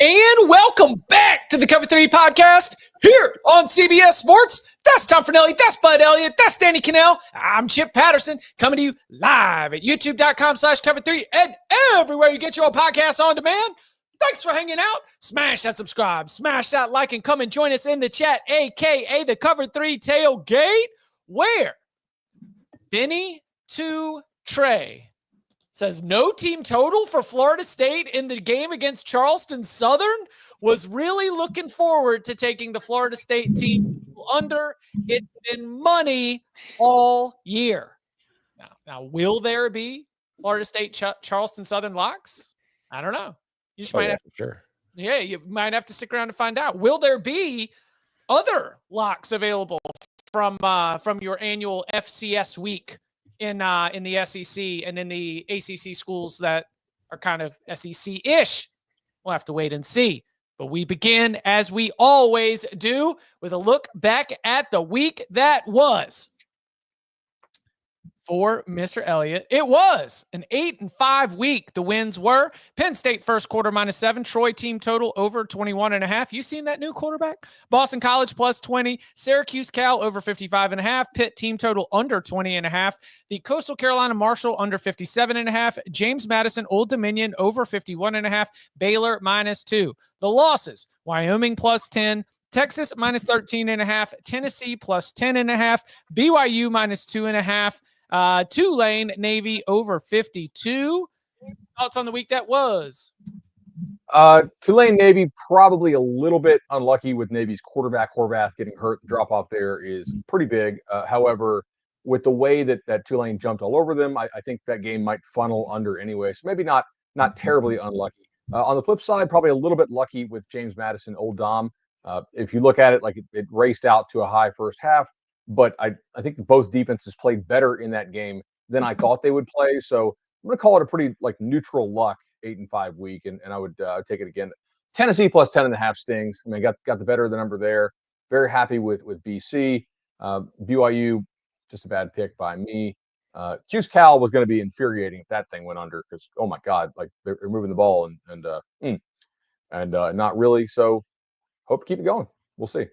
And welcome back to the Cover 3 podcast here on CBS Sports. That's Tom Fornelli, that's Bud Elliott, that's Danny Cannell. I'm Chip Patterson coming to you live at youtube.com/Cover3 and everywhere you get your podcast on demand. Thanks for hanging out. Smash that subscribe, smash that like, and come and join us in the chat, a.k.a. the Cover 3 Tailgate, where Benny to Trey says no team total for Florida State in the game against Charleston Southern. Was really looking forward to taking the Florida State team under. It's been money all year. Now will there be Florida State Charleston Southern locks? I don't know. You just might have to, sure. Yeah, you might have to stick around to find out. Will there be other locks available from your annual FCS week in the SEC and in the ACC schools that are kind of SEC-ish? We'll have to wait and see. But we begin, as we always do, with a look back at the week that was. For Mr. Elliott, it was an 8-5 week. The wins were Penn State first quarter -7, Troy team total over 21.5. You seen that new quarterback? Boston College +20, Syracuse-Cal over 55.5, Pitt team total under 20.5, the Coastal Carolina Marshall under 57.5, James Madison Old Dominion over 51.5, Baylor -2. The losses: Wyoming +10, Texas -13.5, Tennessee +10.5, BYU -2.5. Tulane Navy over 52. Thoughts on the week that was? Tulane Navy probably a little bit unlucky with Navy's quarterback Horvath getting hurt. The drop off there is pretty big. However, with the way that Tulane jumped all over them, I think that game might funnel under anyway. So maybe not terribly unlucky. On the flip side, probably a little bit lucky with James Madison, Old Dom. If you look at it, like it raced out to a high first half. But I think both defenses played better in that game than I thought they would play. So I'm going to call it a pretty neutral luck 8-5 week, and I would take it again. Tennessee +10.5 stings. I mean, got the better of the number there. Very happy with BC. BYU, just a bad pick by me. Cal was going to be infuriating if that thing went under because, oh my God, like they're moving the ball and not really. So hope to keep it going. We'll see.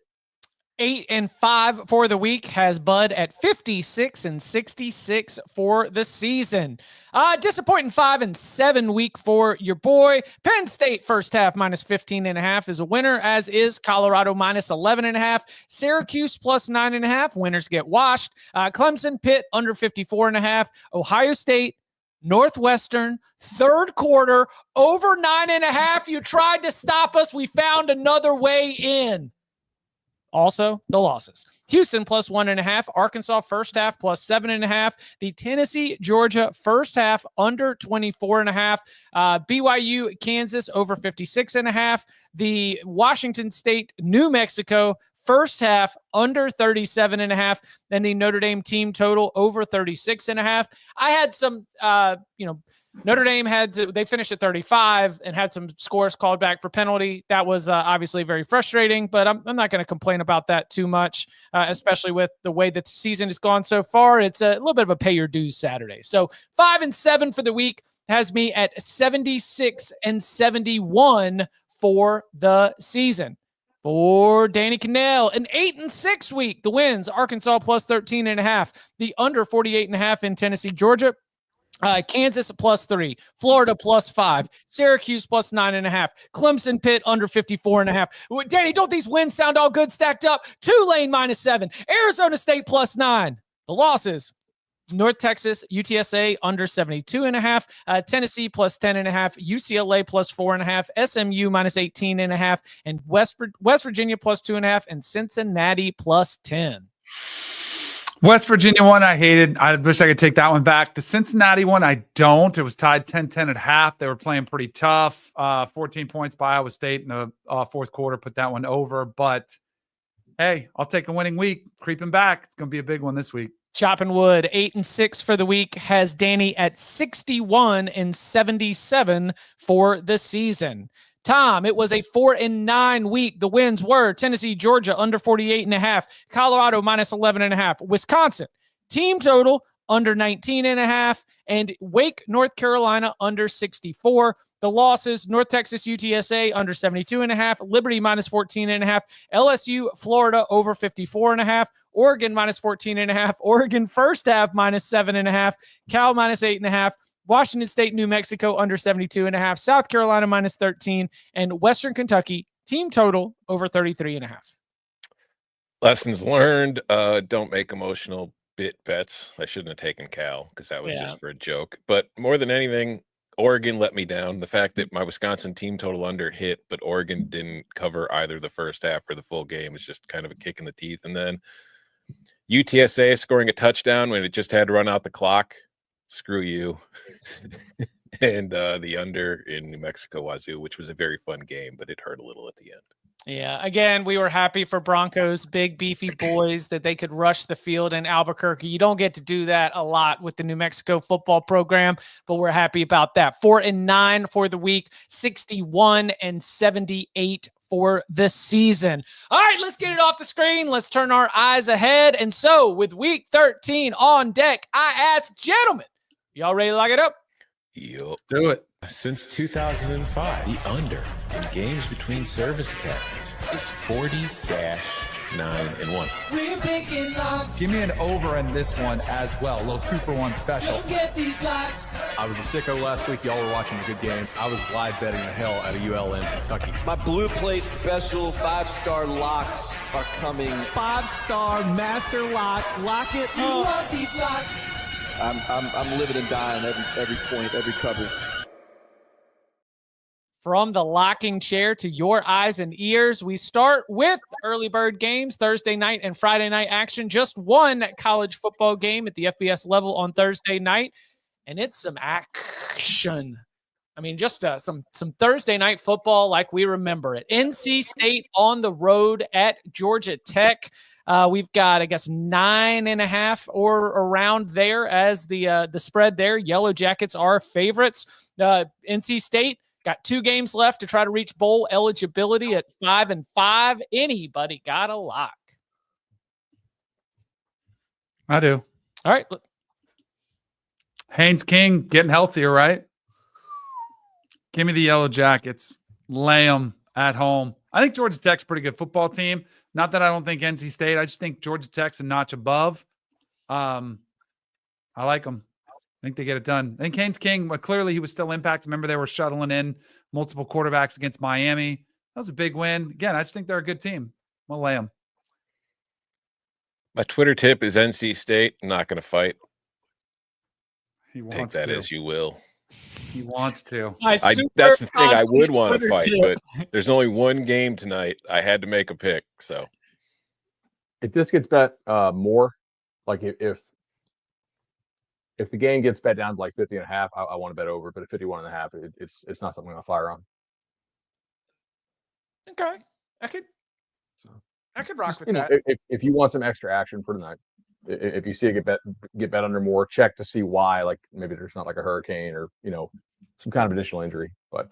8-5 for the week has Bud at 56-66 for the season. Disappointing 5-7 week for your boy. Penn State first half -15.5 is a winner, as is Colorado -11.5. Syracuse +9.5. Winners get washed. Clemson, Pitt under 54.5. Ohio State, Northwestern, third quarter over 9.5. You tried to stop us. We found another way in. Also, the losses. Houston +1.5. Arkansas first half +7.5. The Tennessee, Georgia first half under 24.5. BYU, Kansas over 56.5. The Washington State, New Mexico first half under 37.5. And the Notre Dame team total over 36.5. I had some, Notre Dame they finished at 35 and had some scores called back for penalty. That was obviously very frustrating, but I'm not going to complain about that too much, especially with the way that the season has gone so far. It's a little bit of a pay your dues Saturday. So 5-7 for the week has me at 76-71 for the season. For Danny Cannell, an 8-6 week. The wins: Arkansas +13.5, the under 48.5 in Tennessee, Georgia. Kansas +3, Florida +5, Syracuse +9.5, Clemson, Pitt under 54.5. Danny, don't these wins sound all good stacked up? Tulane -7, Arizona State +9. The losses: North Texas, UTSA under 72.5, Tennessee +10.5, UCLA +4.5, SMU -18.5, and West Virginia +2.5, and Cincinnati +10. West Virginia one I hated. I wish I could take that one back. The Cincinnati one I don't. It was tied 10-10 at half. They were playing pretty tough. 14 points by Iowa State in the fourth quarter. Put that one over. But, hey, I'll take a winning week. Creeping back. It's going to be a big one this week. Chopping wood, 8-6 for the week has Danny at 61-77 for the season. Tom, it was a 4-9 week. The wins were Tennessee, Georgia under 48.5, Colorado -11.5, Wisconsin team total under 19.5, and Wake, North Carolina under 64. The losses, North Texas UTSA under 72.5, Liberty minus 14.5, LSU Florida over 54.5, Oregon minus 14.5, Oregon first half minus 7.5, Cal minus 8.5, Washington State, New Mexico under 72.5, South Carolina minus 13, and Western Kentucky team total over 33.5. Lessons learned, don't make emotional bets. I shouldn't have taken Cal because that was just for a joke. But more than anything, Oregon let me down. The fact that my Wisconsin team total under hit, but Oregon didn't cover either the first half or the full game is just kind of a kick in the teeth. And then UTSA scoring a touchdown when it just had to run out the clock. Screw you. And the under in New Mexico Wazoo, which was a very fun game, but it hurt a little at the end. Yeah, again, we were happy for Broncos, big beefy boys, that they could rush the field in Albuquerque. You don't get to do that a lot with the New Mexico football program, but we're happy about that. 4-9 for the week, 61-78 for the season. All right, let's get it off the screen. Let's turn our eyes ahead. And so with week 13 on deck, I ask, gentlemen, y'all ready to lock it up? Yup. Do it. Since 2005, the under in games between service academies is 40-9-1. We're picking locks. Give me an over in this one as well. A little 2-for-1 special. Don't get these locks. I was a sicko last week. Y'all were watching the good games. I was live betting the hell out of ULM Kentucky. My blue plate special 5-star locks are coming. 5-star master lock. Lock it You up. want these locks? I'm living and dying every point, every cover. From the locking chair to your eyes and ears, we start with the early bird games, Thursday night and Friday night action. Just one college football game at the FBS level on Thursday night, and it's some action. I mean, just some Thursday night football like we remember it. NC State on the road at Georgia Tech. We've got, I guess, 9.5 or around there as the spread there. Yellow Jackets are favorites. NC State got 2 games left to try to reach bowl eligibility at 5-5. Anybody got a lock? I do. All right. Haynes King getting healthier, right? Give me the Yellow Jackets. Lay them at home. I think Georgia Tech's a pretty good football team. Not that I don't think NC State. I just think Georgia Tech's a notch above. I like them. I think they get it done. I think Haynes King, clearly he was still impacted. Remember, they were shuttling in multiple quarterbacks against Miami. That was a big win. Again, I just think they're a good team. We'll lay them. My Twitter tip is NC State. I'm not going to fight. He Take wants that to. as you will. He wants to. That's the thing. I would want to fight, but there's only one game tonight. I had to make a pick. So If this gets bet more, like if the game gets bet down to like 50.5, I want to bet over. But at 51.5, it's not something I'll fire on. Okay. I could rock Just, with you know, that. if you want some extra action for tonight, if you see it get bet under more, check to see why. Like maybe there's not like a hurricane or some kind of additional injury. But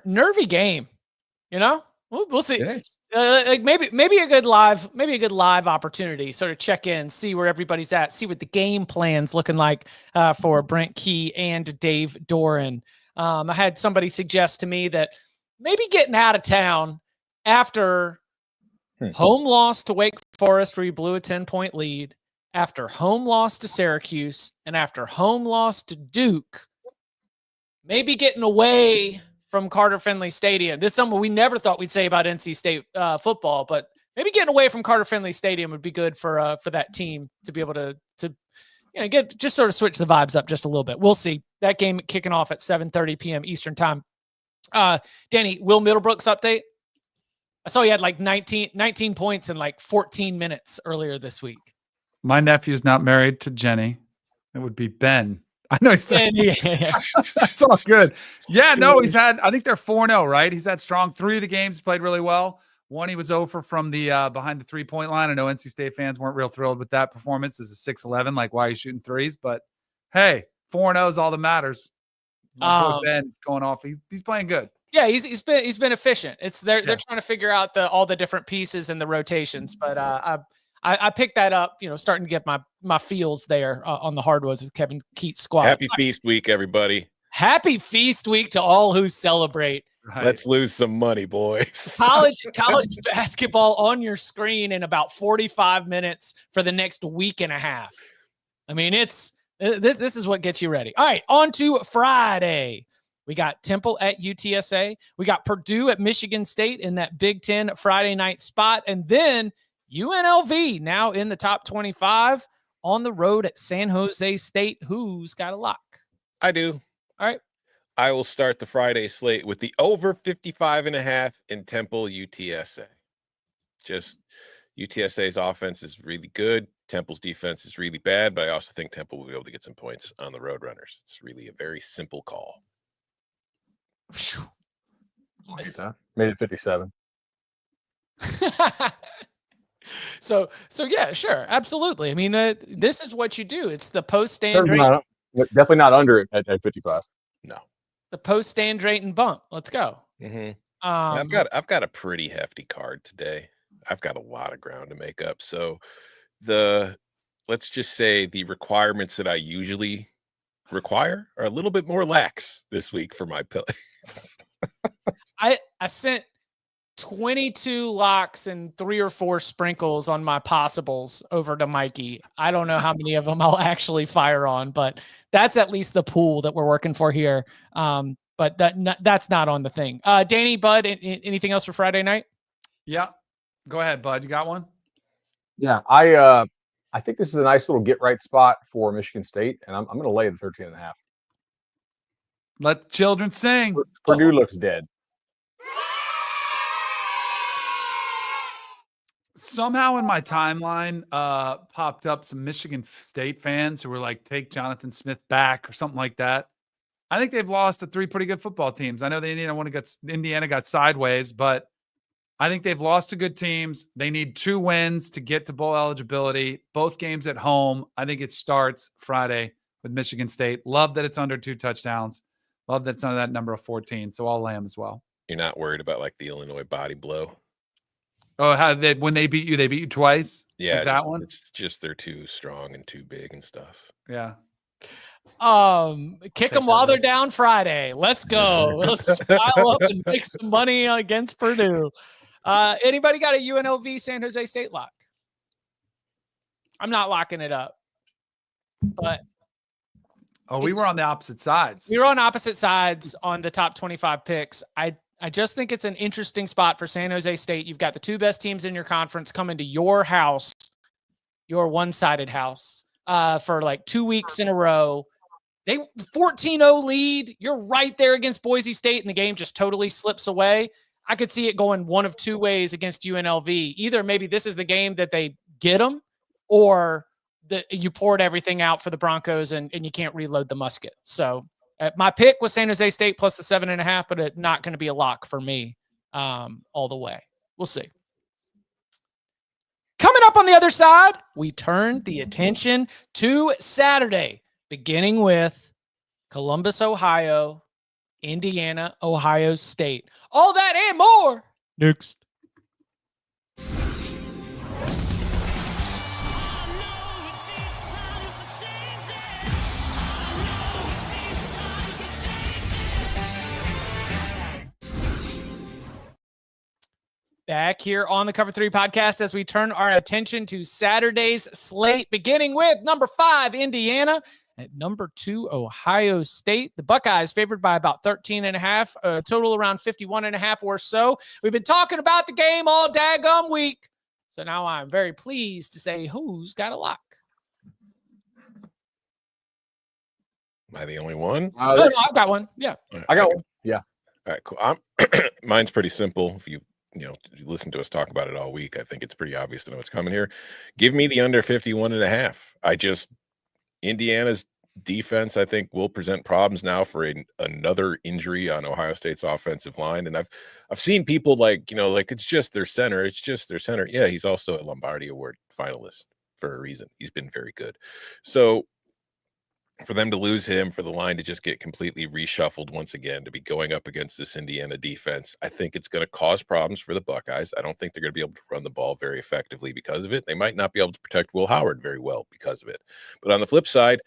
Nervy game. We'll see. Like maybe a good live opportunity. Sort of check in, see where everybody's at, see what the game plan's looking like for Brent Key and Dave Doran. I had somebody suggest to me that maybe getting out of town after home loss to Wake Forest, where you blew a 10-point lead, after home loss to Syracuse, and after home loss to Duke, maybe getting away from Carter Finley Stadium. This is something we never thought we'd say about NC State football, but maybe getting away from Carter Finley Stadium would be good for that team to be able to get just sort of switch the vibes up just a little bit. We'll see. That game kicking off at 7:30 p.m. Eastern time. Danny, Will Middlebrooks update. I saw he had like 19 points in like 14 minutes earlier this week. My nephew's not married to Jenny. It would be Ben. I know he's that's all good. Yeah, no, he's had, I think they're 4-0, right? He's had strong 3 of the games, played really well. 1, he was over from the behind the 3-point line. I know NC State fans weren't real thrilled with that performance as a 6'11", like why are you shooting threes? But hey, 4-0 is all that matters. My boy Ben's going off. He's playing good. Yeah, he's been efficient. They're trying to figure out all the different pieces and the rotations, but I picked that up, starting to get my feels there on the hardwoods with Kevin Keats squad. Happy feast week, everybody. Happy feast week to all who celebrate. Right. Let's lose some money, boys. College basketball on your screen in about 45 minutes for the next week and a half. I mean, this is what gets you ready. All right, on to Friday. We got Temple at UTSA. We got Purdue at Michigan State in that Big Ten Friday night spot. And then UNLV now in the top 25 on the road at San Jose State. Who's got a lock? I do. All right. I will start the Friday slate with the over 55.5 in Temple UTSA. Just UTSA's offense is really good. Temple's defense is really bad, but I also think Temple will be able to get some points on the Roadrunners. It's really a very simple call. Made it 57. So yeah, sure, absolutely. I mean, this is what you do. It's the post stand rate. Definitely not under it at 55. No, the post stand rate and bump. Let's go. Mm-hmm. I've got a pretty hefty card today. I've got a lot of ground to make up. So let's just say the requirements that I usually require are a little bit more lax this week for my plays. I sent 22 locks and 3 or 4 sprinkles on my possibles over to Mikey. I don't know how many of them I'll actually fire on, but that's at least the pool that we're working for here. But that's not on the thing. Danny, Bud, anything else for Friday night? Yeah. Go ahead, Bud. You got one? Yeah, I think this is a nice little get right spot for Michigan State, and I'm going to lay the 13.5. Let children sing. Purdue looks dead. Somehow in my timeline popped up some Michigan State fans who were like, take Jonathan Smith back or something like that. I think they've lost to 3 pretty good football teams. I know Indiana got sideways, but I think they've lost to good teams. They need 2 wins to get to bowl eligibility. Both games at home. I think it starts Friday with Michigan State. Love that it's under 2 touchdowns. Love that it's under that number of 14. So I'll lay them as well. You're not worried about like the Illinois body blow? Oh, when they beat you twice? Yeah, like that one? It's just they're too strong and too big and stuff. Yeah. Kick them while they're down Friday. Let's go. Let's pile up and make some money against Purdue. Anybody got a UNLV San Jose State lock? I'm not locking it up, but we were on the opposite sides. We were on opposite sides on the top 25 picks. I just think it's an interesting spot for San Jose State. You've got the 2 best teams in your conference coming to your house, your one-sided house, for like 2 weeks in a row. They 14-0 lead. You're right there against Boise State, and the game just totally slips away. I could see it going one of 2 ways against UNLV. Either maybe this is the game that they get them, or you poured everything out for the Broncos and you can't reload the musket. So my pick was San Jose State plus the 7.5, but it's not going to be a lock for me all the way. We'll see. Coming up on the other side, we turn the attention to Saturday, beginning with Columbus, Ohio, Indiana, Ohio State. All that and more next. Back here on the Cover 3 podcast as we turn our attention to Saturday's slate, beginning with number 5, Indiana, at number 2, Ohio State. The Buckeyes favored by about 13.5, total around 51.5 or so. We've been talking about the game all daggum week, so now I'm very pleased to say who's got a lock. Am I the only one? No, I've got one. Yeah, I got one. Yeah. All right, cool. Mine's pretty simple. If you listen to us talk about it all week, I think it's pretty obvious to know what's coming here. Give me the under 51.5. Indiana's defense, I think, will present problems now for another injury on Ohio State's offensive line. And I've seen people like it's just their center. It's just their center. Yeah, he's also a Lombardi Award finalist for a reason. He's been very good. So for them to lose him, for the line to just get completely reshuffled once again, to be going up against this Indiana defense, I think it's going to cause problems for the Buckeyes. I don't think they're going to be able to run the ball very effectively because of it. They might not be able to protect Will Howard very well because of it. But on the flip side,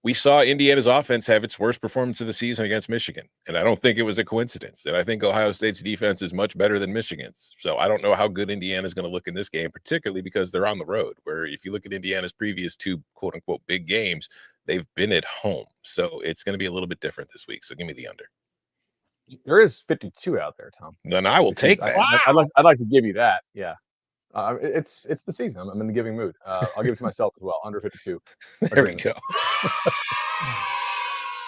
we saw Indiana's offense have its worst performance of the season against Michigan, and I don't think it was a coincidence. And I think Ohio State's defense is much better than Michigan's. So I don't know how good Indiana's going to look in this game, particularly because they're on the road, where if you look at Indiana's previous 2 quote-unquote big games, they've been at home. So it's going to be a little bit different this week. So give me the under. There is 52 out there, Tom. Then I will take that. I'd like to give you that. Yeah. It's the season. I'm in the giving mood. I'll give it to myself as well. Under 52. There we go.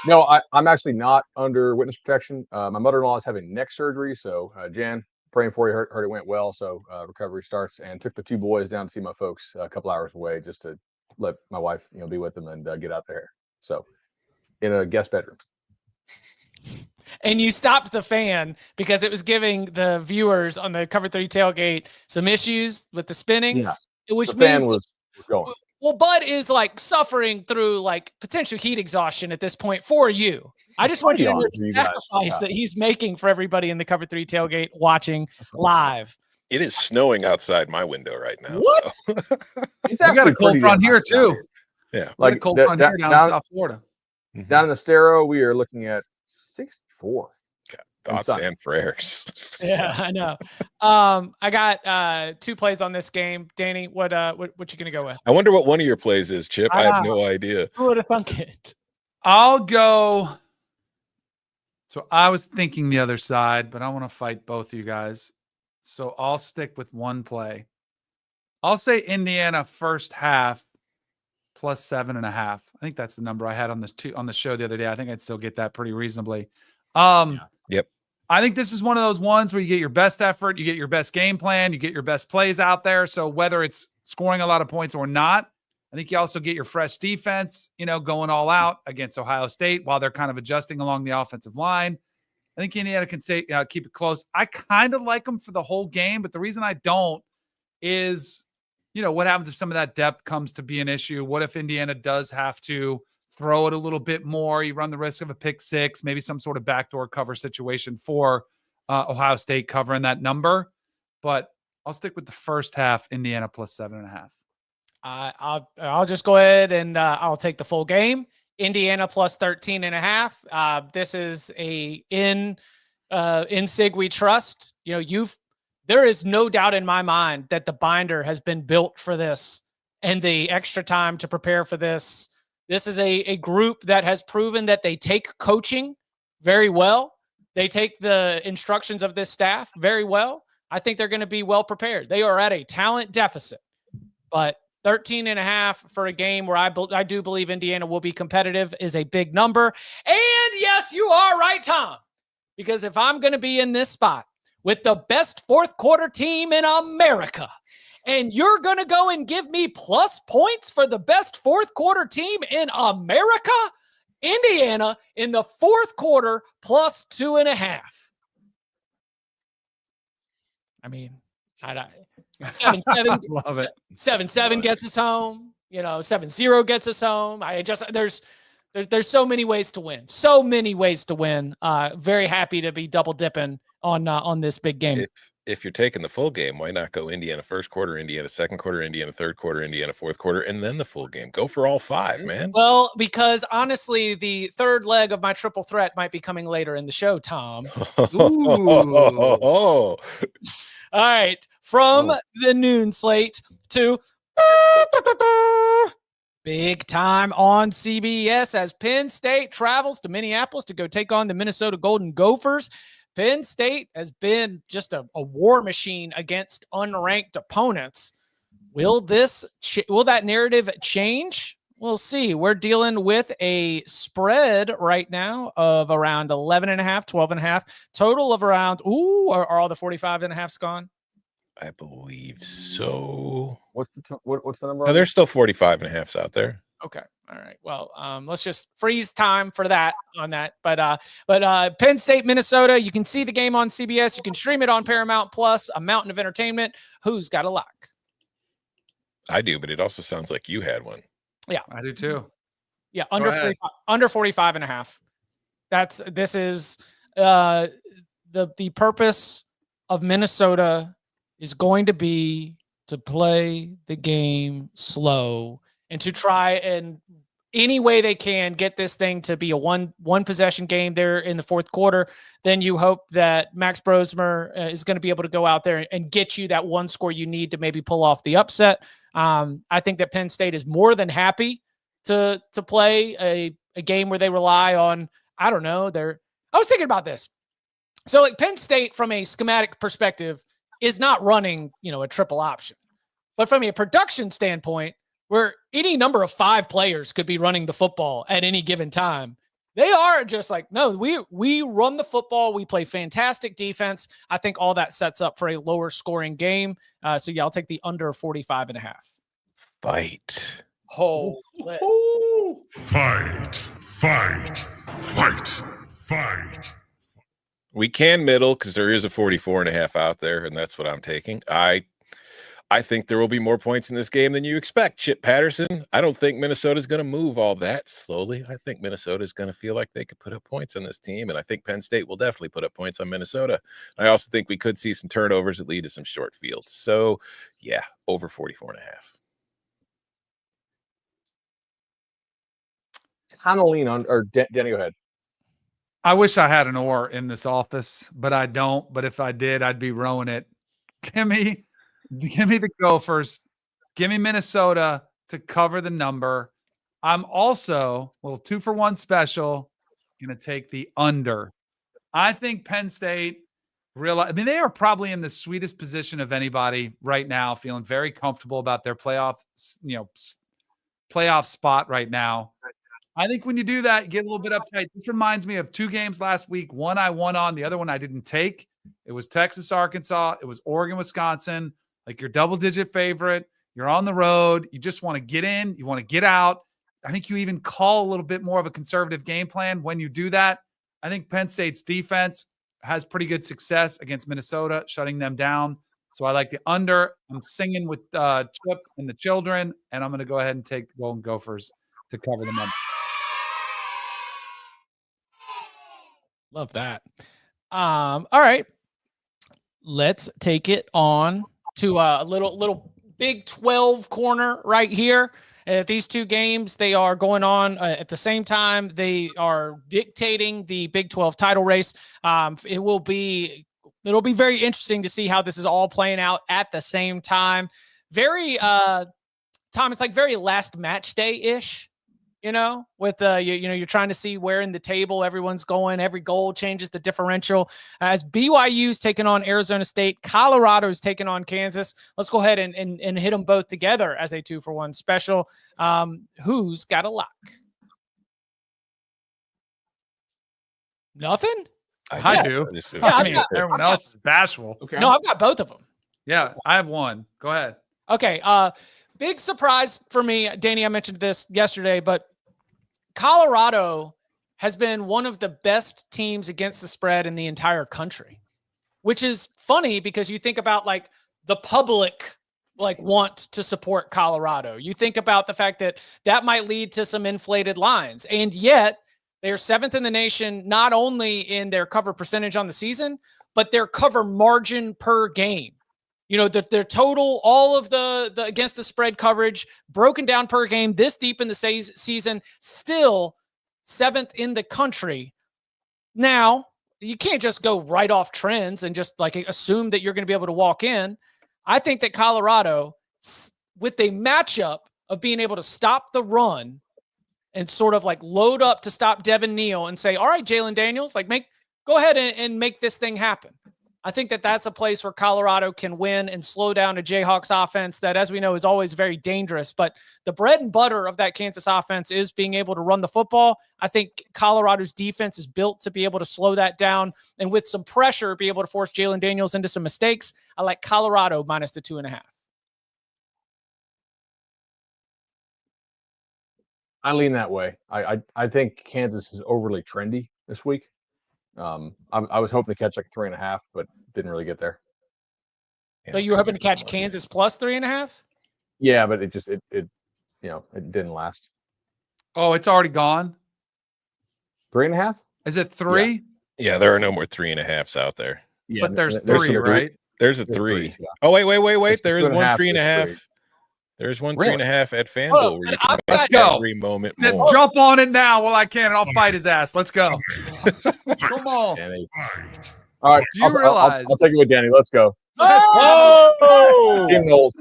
No, I'm actually not under witness protection. My mother-in-law is having neck surgery, so Jan, praying for you. Heard it went well, so recovery starts. And took the 2 boys down to see my folks a couple hours away, just to let my wife, be with them and get out there. So, in a guest bedroom. And you stopped the fan because it was giving the viewers on the Cover 3 tailgate some issues with the spinning. Yeah, which the fan was going. Well, Bud is like suffering through like potential heat exhaustion at this point for you. I just want you to know the sacrifice that he's making for everybody in the Cover 3 tailgate watching live. It is snowing outside my window right now. What? So. It's we got a cold front here too. Yeah, like a cold front here down in South Florida. Down in the Estero, we are looking at 64. Thoughts and prayers. Yeah, I know. I got 2 plays on this game. Danny, what you gonna go with? I wonder what one of your plays is, Chip. I have no idea. Who would have thunk it? I'll go. So I was thinking the other side, but I want to fight both of you guys. So I'll stick with one play. I'll say Indiana first half plus 7.5. I think that's the number I had on the show the other day. I think I'd still get that pretty reasonably. Yep. I think this is one of those ones where you get your best effort, you get your best game plan, you get your best plays out there. So whether it's scoring a lot of points or not, I think you also get your fresh defense, going all out against Ohio State while they're kind of adjusting along the offensive line. I think Indiana can keep it close. I kind of like them for the whole game, but the reason I don't is, what happens if some of that depth comes to be an issue? What if Indiana does have to throw it a little bit more? You run the risk of a pick 6, maybe some sort of backdoor cover situation for Ohio State covering that number. But I'll stick with the first half, Indiana plus 7.5. I'll just go ahead and I'll take the full game. Indiana plus 13.5. This is in SIG we trust. There is no doubt in my mind that the binder has been built for this and the extra time to prepare for this. This is a group that has proven that they take coaching very well. They take the instructions of this staff very well. I think they're going to be well prepared. They are at a talent deficit, but 13.5 for a game where I do believe Indiana will be competitive is a big number. And yes, you are right, Tom, because if I'm going to be in this spot with the best fourth quarter team in America, and you're going to go and give me plus points for the best fourth quarter team in America, Indiana in the fourth quarter plus 2.5. I mean, 7-7 Love it. 7-7 gets us home. 7-0 gets us home. There's so many ways to win. So many ways to win. Very happy to be double dipping on this big game. If you're taking the full game, why not go Indiana first quarter, Indiana second quarter, Indiana third quarter, Indiana fourth quarter, and then the full game? Go for all 5, man. Well, because honestly, the third leg of my triple threat might be coming later in the show, Tom. Oh. All right. From the noon slate to big time on CBS as Penn State travels to Minneapolis to go take on the Minnesota Golden Gophers. Penn State has been just a war machine against unranked opponents. Will that narrative change? We'll see. We're dealing with a spread right now of around 11.5, 12.5, total of around, are all the 45.5s gone? I believe so. What's the number? No, there's still 45.5s out there. Okay. All right. Well, let's just freeze time for that on that. But Penn State, Minnesota, you can see the game on CBS. You can stream it on Paramount Plus, a mountain of entertainment. Who's got a lock? I do, but it also sounds like you had one. Yeah, I do too. Yeah, under 45.5. This is the purpose of Minnesota is going to be to play the game slow and to try and any way they can get this thing to be a one possession game there in the fourth quarter. Then you hope that Max Brosmer is going to be able to go out there and get you that one score you need to maybe pull off the upset. I think that Penn State is more than happy to play a game where they rely on, I don't know, I was thinking about this. So like Penn State from a schematic perspective is not running, a triple option, but from a production standpoint, where any number of 5 players could be running the football at any given time, they are just like, no, we run the football. We play fantastic defense. I think all that sets up for a lower scoring game. So yeah, I'll take the under 45.5. Fight. Oh, let's. Fight. We can middle because there is a 44.5 out there, and that's what I'm taking. I think there will be more points in this game than you expect, Chip Patterson. I don't think Minnesota's going to move all that slowly. I think Minnesota is going to feel like they could put up points on this team, and I think Penn State will definitely put up points on Minnesota. I also think we could see some turnovers that lead to some short fields. So, yeah, over 44.5. Kind of lean on, or Danny, go ahead. I wish I had an or in this office, but I don't. But if I did, I'd be rowing it. Give me the Gophers. Give me Minnesota to cover the number. I'm also a little 2-for-1 special. Going to take the under. I think Penn State they are probably in the sweetest position of anybody right now, feeling very comfortable about their playoff spot right now. I think when you do that, you get a little bit uptight. This reminds me of 2 games last week. One I won on, the other one I didn't take. It was Texas, Arkansas. It was Oregon, Wisconsin. Like your double-digit favorite. You're on the road. You just want to get in. You want to get out. I think you even call a little bit more of a conservative game plan when you do that. I think Penn State's defense has pretty good success against Minnesota, shutting them down. So I like the under. I'm singing with Chip and the children, and I'm going to go ahead and take the Golden Gophers to cover them up. Love that. All right. Let's take it on to a little Big 12 corner right here. These 2 games, they are going on at the same time. They are dictating the Big 12 title race. It'll be very interesting to see how this is all playing out at the same time. Very, Tom, it's like very last match day-ish. With you're trying to see where in the table everyone's going. Every goal changes the differential. As BYU's taking on Arizona State, Colorado's taking on Kansas. Let's go ahead and hit them both together as a 2-for-1 special. Who's got a lock? Nothing? I do. Everyone else is bashful. Okay. No, I've got both of them. Yeah, I have one. Go ahead. Okay. Big surprise for me, Danny, I mentioned this yesterday, but Colorado has been one of the best teams against the spread in the entire country, which is funny because you think about like the public want to support Colorado. You think about the fact that might lead to some inflated lines, and yet they are 7th in the nation, not only in their cover percentage on the season, but their cover margin per game. Their total, all of the against the spread coverage broken down per game this deep in the season, still 7th in the country. Now, you can't just go right off trends and just like assume that you're going to be able to walk in. I think that Colorado, with a matchup of being able to stop the run and sort of like load up to stop Devin Neal and say, all right, Jalen Daniels, go ahead and make this thing happen. I think that that's a place where Colorado can win and slow down a Jayhawks offense that, as we know, is always very dangerous. But the bread and butter of that Kansas offense is being able to run the football. I think Colorado's defense is built to be able to slow that down and with some pressure, be able to force Jalen Daniels into some mistakes. I like Colorado minus the 2.5. I lean that way. I think Kansas is overly trendy this week. I was hoping to catch like 3.5, but didn't really get there. So you were hoping to catch Kansas plus 3.5? Yeah, but it didn't last. Oh, it's already gone. 3.5. Is it 3? Yeah, there are no more 3.5s out there. Yeah, But there's There's 3, some right? There's a There's 3. threes, yeah. Oh, wait. There is 2.5, one there's 3.5. three. There's one Really? 3.5 at Hold FanDuel on, where but you can Let's bet go. every moment Then more. jump on it now while I can, and I'll fight his ass. Let's go. Come on. Danny. All right. Do you realize? I'll take it with Danny. Let's go. Let's go. Oh! Team Knowles.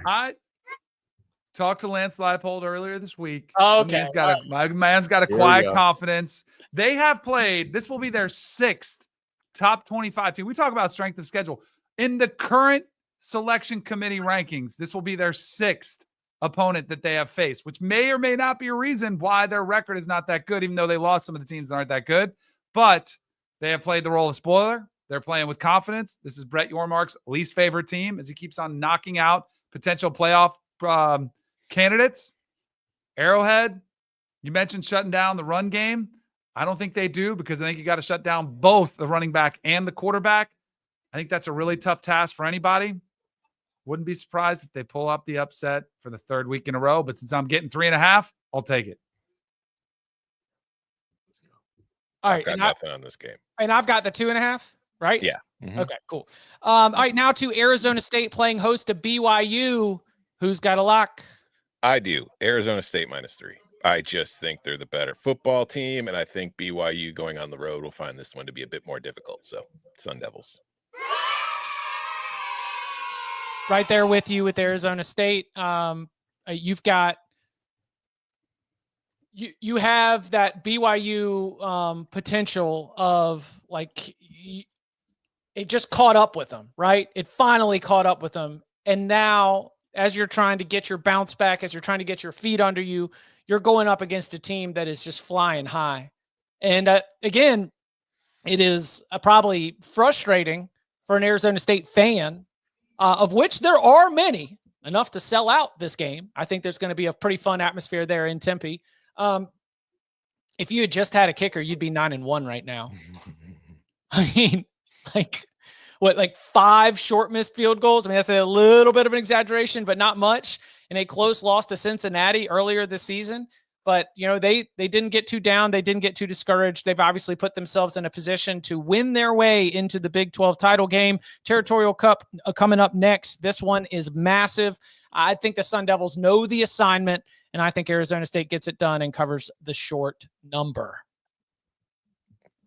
I talked to Lance Leipold earlier this week. Oh, My okay. man's got a Here we quiet go. confidence. They have played. This will be their 6th top 25 team. We talk about strength of schedule. In the current selection committee rankings, this will be their 6th opponent that they have faced, which may or may not be a reason why their record is not that good, even though they lost some of the teams that aren't that good. But they have played the role of spoiler. They're playing with confidence. This is Brett Yormark's least favorite team as he keeps on knocking out potential playoff candidates. Arrowhead, you mentioned shutting down the run game. I don't think they do because I think you got to shut down both the running back and the quarterback. I think that's a really tough task for anybody. Wouldn't be surprised if they pull up the upset for the 3rd week in a row, but since I'm getting 3.5, I'll take it. All I've right. got nothing on this game. And I've got the 2.5, right? Yeah. Mhm. Okay, cool. All right, now to Arizona State playing host to BYU. Who's got a lock? I do. Arizona State -3. I just think they're the better football team, and I think BYU going on the road will find this one to be a bit more difficult. So, Sun Devils. Right there with you with Arizona State. You've got you have that BYU potential of like it just caught up with them, right? It finally caught up with them, and now as you're trying to get your bounce back, as you're trying to get your feet under you, you're going up against a team that is just flying high. And again, it is probably frustrating for an Arizona State fan, of which there are many, enough to sell out this game. I think there's going to be a pretty fun atmosphere there in Tempe. If you had just had a kicker, you'd be 9-1 right now. I mean, like 5 short missed field goals. I mean, that's a little bit of an exaggeration, but not much. And a close loss to Cincinnati earlier this season. But, you know, they didn't get too down. They didn't get too discouraged. They've obviously put themselves in a position to win their way into the Big 12 title game. Territorial Cup coming up next. This one is massive. I think the Sun Devils know the assignment, and I think Arizona State gets it done and covers the short number.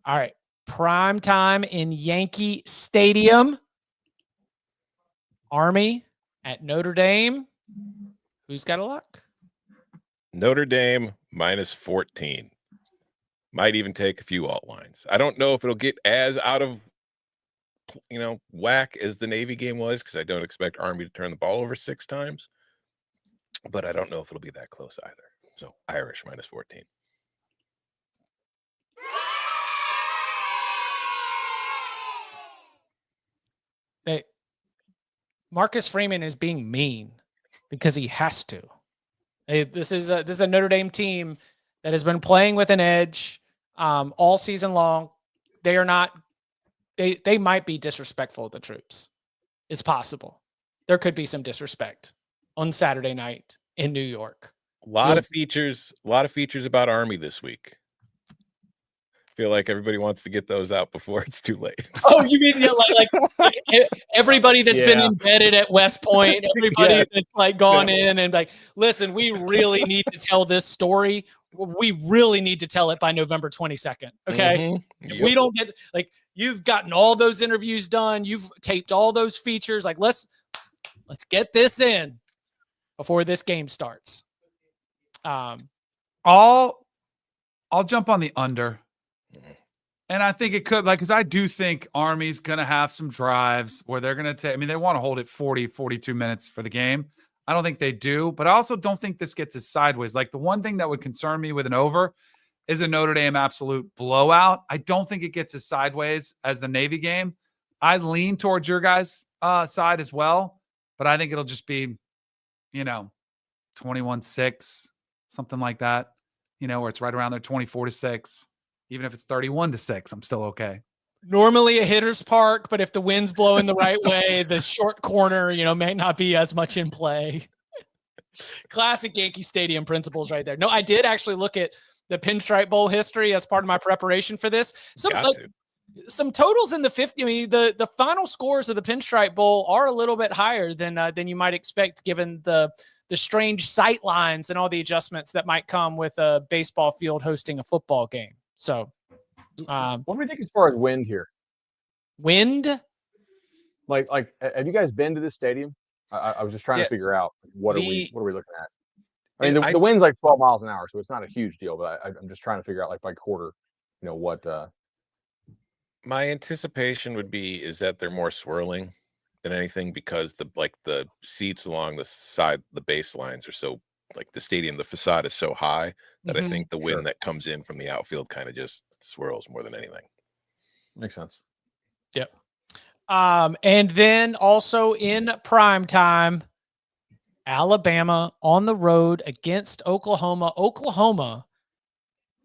All right. Prime time in Yankee Stadium. Army at Notre Dame. Who's got a lock? Notre Dame -14. Might even take a few alt lines. I don't know if it'll get as out of whack as the Navy game was, because I don't expect Army to turn the ball over 6 times. But I don't know if it'll be that close either. So Irish -14. Marcus Freeman is being mean because he has to. This is a Notre Dame team that has been playing with an edge all season long. They are not. They might be disrespectful of the troops. It's possible. There could be some disrespect on Saturday night in New York. A lot of features about Army this week. Feel like everybody wants to get those out before it's too late. Oh, you mean like everybody that's been embedded at West Point, everybody that's like gone in and like, listen, we really need to tell this story. We really need to tell it by November 22nd. Okay. Mm-hmm. If we don't get you've gotten all those interviews done, you've taped all those features. Like, let's get this in before this game starts. I'll jump on the under. And I think it could, because I do think Army's going to have some drives where they're going to take, they want to hold it 40, 42 minutes for the game. I don't think they do, but I also don't think this gets as sideways. Like, the one thing that would concern me with an over is a Notre Dame absolute blowout. I don't think it gets as sideways as the Navy game. I lean towards your guys' side as well, but I think it'll just be, 21-6, something like that, where it's right around there, 24-6. Even if it's 31-6, I'm still okay. normally a hitter's park, but if the wind's blowing the right way, the short corner, may not be as much in play. Classic Yankee Stadium principles right there. No, I did actually look at the Pinstripe Bowl history as part of my preparation for this. Some totals in the 50. I mean, the final scores of the Pinstripe Bowl are a little bit higher than you might expect, given the strange sight lines and all the adjustments that might come with a baseball field hosting a football game. So, what do we think as far as wind here? Wind? Like, have you guys been to this stadium? I was just trying to figure out what are we looking at. I mean, the wind's like 12 miles an hour, so it's not a huge deal. But I'm just trying to figure out, like, by quarter, what. My anticipation would be is that they're more swirling than anything, because the seats along the side, the baselines are so, like, the stadium, the facade is so high that I think the wind that comes in from the outfield kind of just swirls more than anything. Makes sense. Yep. And then also in prime time, Alabama on the road against Oklahoma. Oklahoma,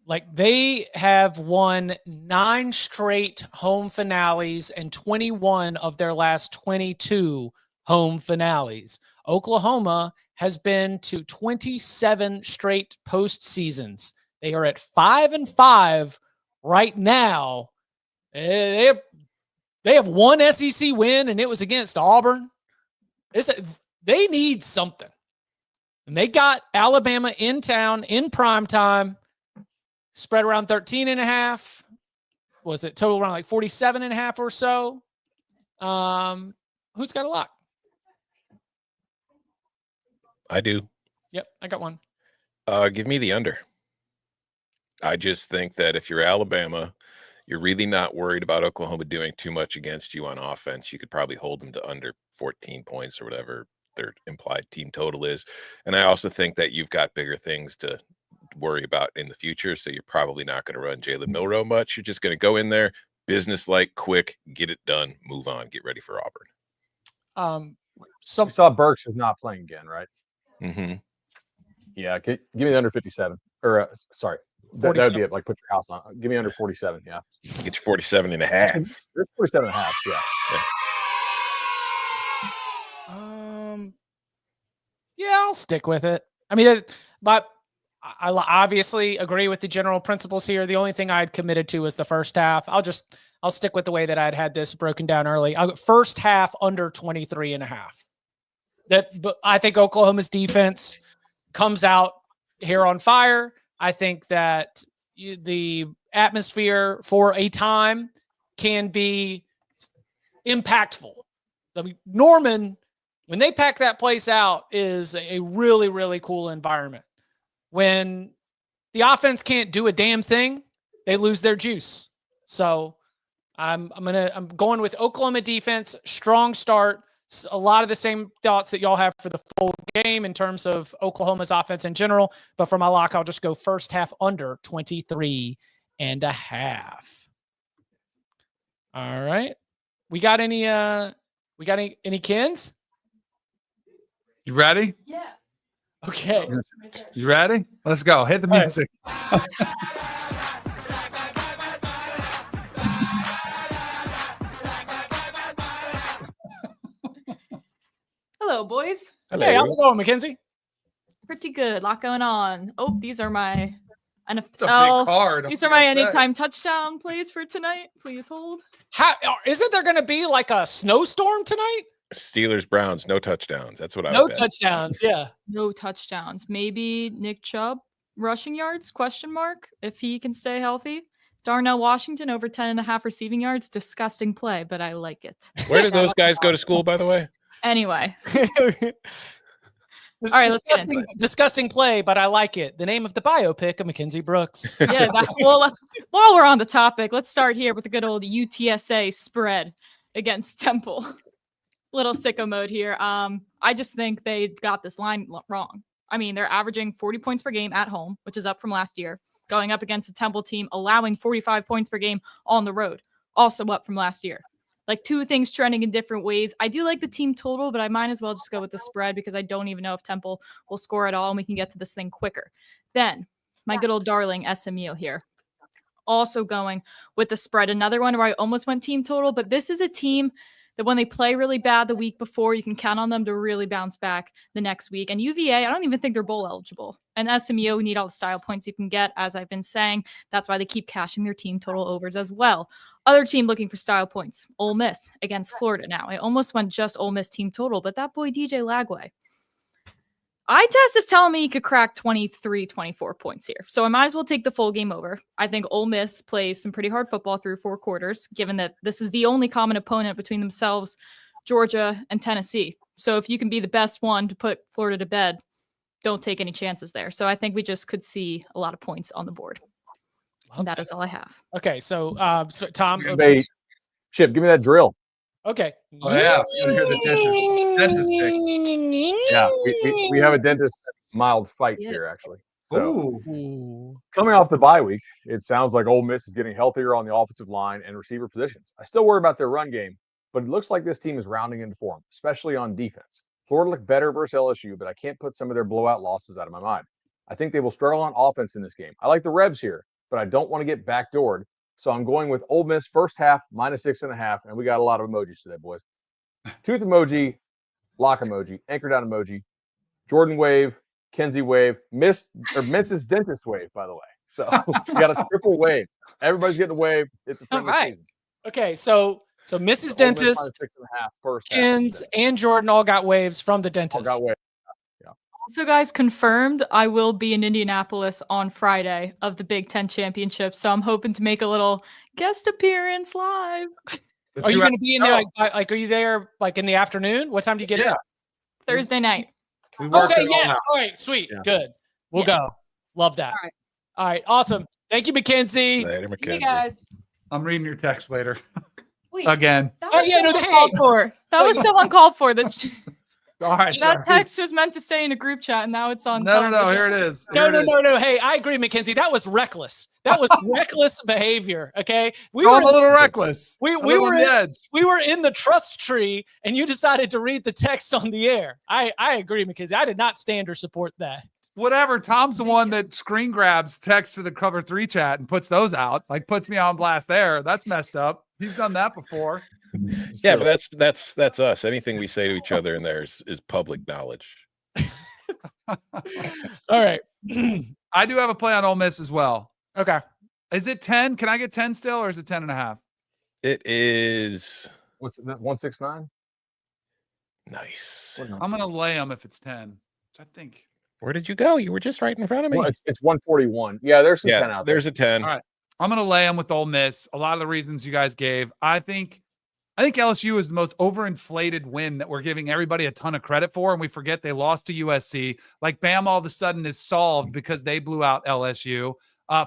like, they have won 9 straight home finales and 21 of their last 22 home finales. Oklahoma has been to 27 straight postseasons. They are at 5-5 right now. They have one SEC win, and it was against Auburn. They need something. And they got Alabama in town in prime time, spread around 13.5. Was it total around like 47.5 or so? Who's got a lock? I do. Yep, I got one. Give me the under. I just think that if you're Alabama, you're really not worried about Oklahoma doing too much against you on offense. You could probably hold them to under 14 points or whatever their implied team total is. And I also think that you've got bigger things to worry about in the future. So you're probably not going to run Jalen Milroe much. You're just going to go in there, business-like, quick, get it done, move on, get ready for Auburn. We saw Burks is not playing again, right? Mm-hmm. Yeah, give me the under 57. Or, sorry. That would be it. Like, put your house on. Give me under 47, yeah. Get your 47.5. It's 47.5, yeah. Yeah, I'll stick with it. I mean, but I obviously agree with the general principles here. The only thing I'd committed to was the first half. I'll stick with the way that I'd had this broken down early. First half under 23.5. But I think Oklahoma's defense comes out here on fire. I think that the atmosphere for a time can be impactful. I mean, Norman, when they pack that place out, is a really, really cool environment. When the offense can't do a damn thing, they lose their juice. So I'm going with Oklahoma defense, strong start. A lot of the same thoughts that y'all have for the full game in terms of Oklahoma's offense in general. But for my lock, I'll just go first half under 23.5. All right. We got any KENZ? You ready? Yeah. Okay. You ready? Let's go. Hit the music. Hello, boys. Hello. Hey, how's it going, Mackenzie? Pretty good. Lot going on. Oh, these are my It's a big NFL. card. These are my anytime touchdown plays for tonight. Please hold. Isn't there going to be like a snowstorm tonight? Steelers, Browns, no touchdowns. That's what I No would bet. touchdowns. Yeah. No touchdowns. Maybe Nick Chubb rushing yards? ? If he can stay healthy. Darnell Washington over 10.5 receiving yards. Disgusting play, but I like it. Where did those guys go to school, by the way? Anyway. All right, let's get into it. Disgusting play, but I like it. The name of the biopic of Mackenzie Brooks. Yeah. Well, while we're on the topic, let's start here with the good old UTSA spread against Temple. Little sicko mode here. I just think they got this line wrong. I mean, they're averaging 40 points per game at home, which is up from last year, going up against a Temple team, allowing 45 points per game on the road, also up from last year. Like, two things trending in different ways. I do like the team total, but I might as well just go with the spread because I don't even know if Temple will score at all and we can get to this thing quicker. Then, my good old darling SMU here. also going with the spread. Another one where I almost went team total, but this is a team that when they play really bad the week before, you can count on them to really bounce back the next week. And UVA, I don't even think they're bowl eligible. And SMU need all the style points you can get, as I've been saying. That's why they keep cashing their team total overs as well. Other team looking for style points, Ole Miss against Florida now. I almost went just Ole Miss team total, but that boy DJ Lagway, eye test is telling me he could crack 23, 24 points here. So I might as well take the full game over. I think Ole Miss plays some pretty hard football through 4 quarters, given that this is the only common opponent between themselves, Georgia, and Tennessee. So if you can be the best one to put Florida to bed, don't take any chances there. So I think we just could see a lot of points on the board. And that is all I have. Okay, so Tom. Chip, give me that drill. Okay. Oh, yeah. You hear the dentist pick. Yeah, we have a dentist mild fight here, actually. So, coming off the bye week, it sounds like Ole Miss is getting healthier on the offensive line and receiver positions. I still worry about their run game, but it looks like this team is rounding into form, especially on defense. Florida looked better versus LSU, but I can't put some of their blowout losses out of my mind. I think they will struggle on offense in this game. I like the Rebs here, but I don't want to get backdoored. So I'm going with Ole Miss first half -6.5, and we got a lot of emojis today, boys. Tooth emoji, lock emoji, anchor down emoji, Jordan wave, Kenzie wave, Mrs. Dentist wave, by the way. So we got a triple wave. Everybody's getting a wave. It's a friendly season. Okay, so Mrs. Dentist, KENZ, and Jordan all got waves from the dentist. All got waves. So, guys, confirmed, I will be in Indianapolis on Friday of the Big Ten Championship. So I'm hoping to make a little guest appearance live. Are you going to be in there? Like, are you there like in the afternoon? What time do you get in? Thursday night. Okay, yes. All right, sweet. Yeah. Good. We'll go. Love that. All right, awesome. Thank you, Mackenzie. Later, Mackenzie. Hey, guys. I'm reading your text later. Wait, again. That was someone called for. That was someone called for. All right, that text was meant to stay in a group chat, and now it's on. No, here it is. No. Hey, I agree, Mackenzie. That was reckless. That was reckless behavior. Okay, we were a little reckless. We were on the edge. We were in the trust tree, and you decided to read the text on the air. I agree, Mackenzie. I did not stand or support that. Whatever. Tom's the one that screen grabs text to the Cover 3 chat and puts those out. Like puts me on blast there. That's messed up. He's done that before. Yeah, but that's us. Anything we say to each other in there is public knowledge. All right. I do have a play on Ole Miss as well. Okay. Is it 10? Can I get 10 still, or is it 10.5? It is. What's that? 169. Nice. I'm gonna lay them if it's 10. I think. Where did you go? You were just right in front of me. Well, it's 141. Yeah, there's some 10 out there. There's a 10. All right. I'm going to lay them with Ole Miss. A lot of the reasons you guys gave. I think LSU is the most overinflated win that we're giving everybody a ton of credit for, and we forget they lost to USC. Like, Bam all of a sudden is solved because they blew out LSU.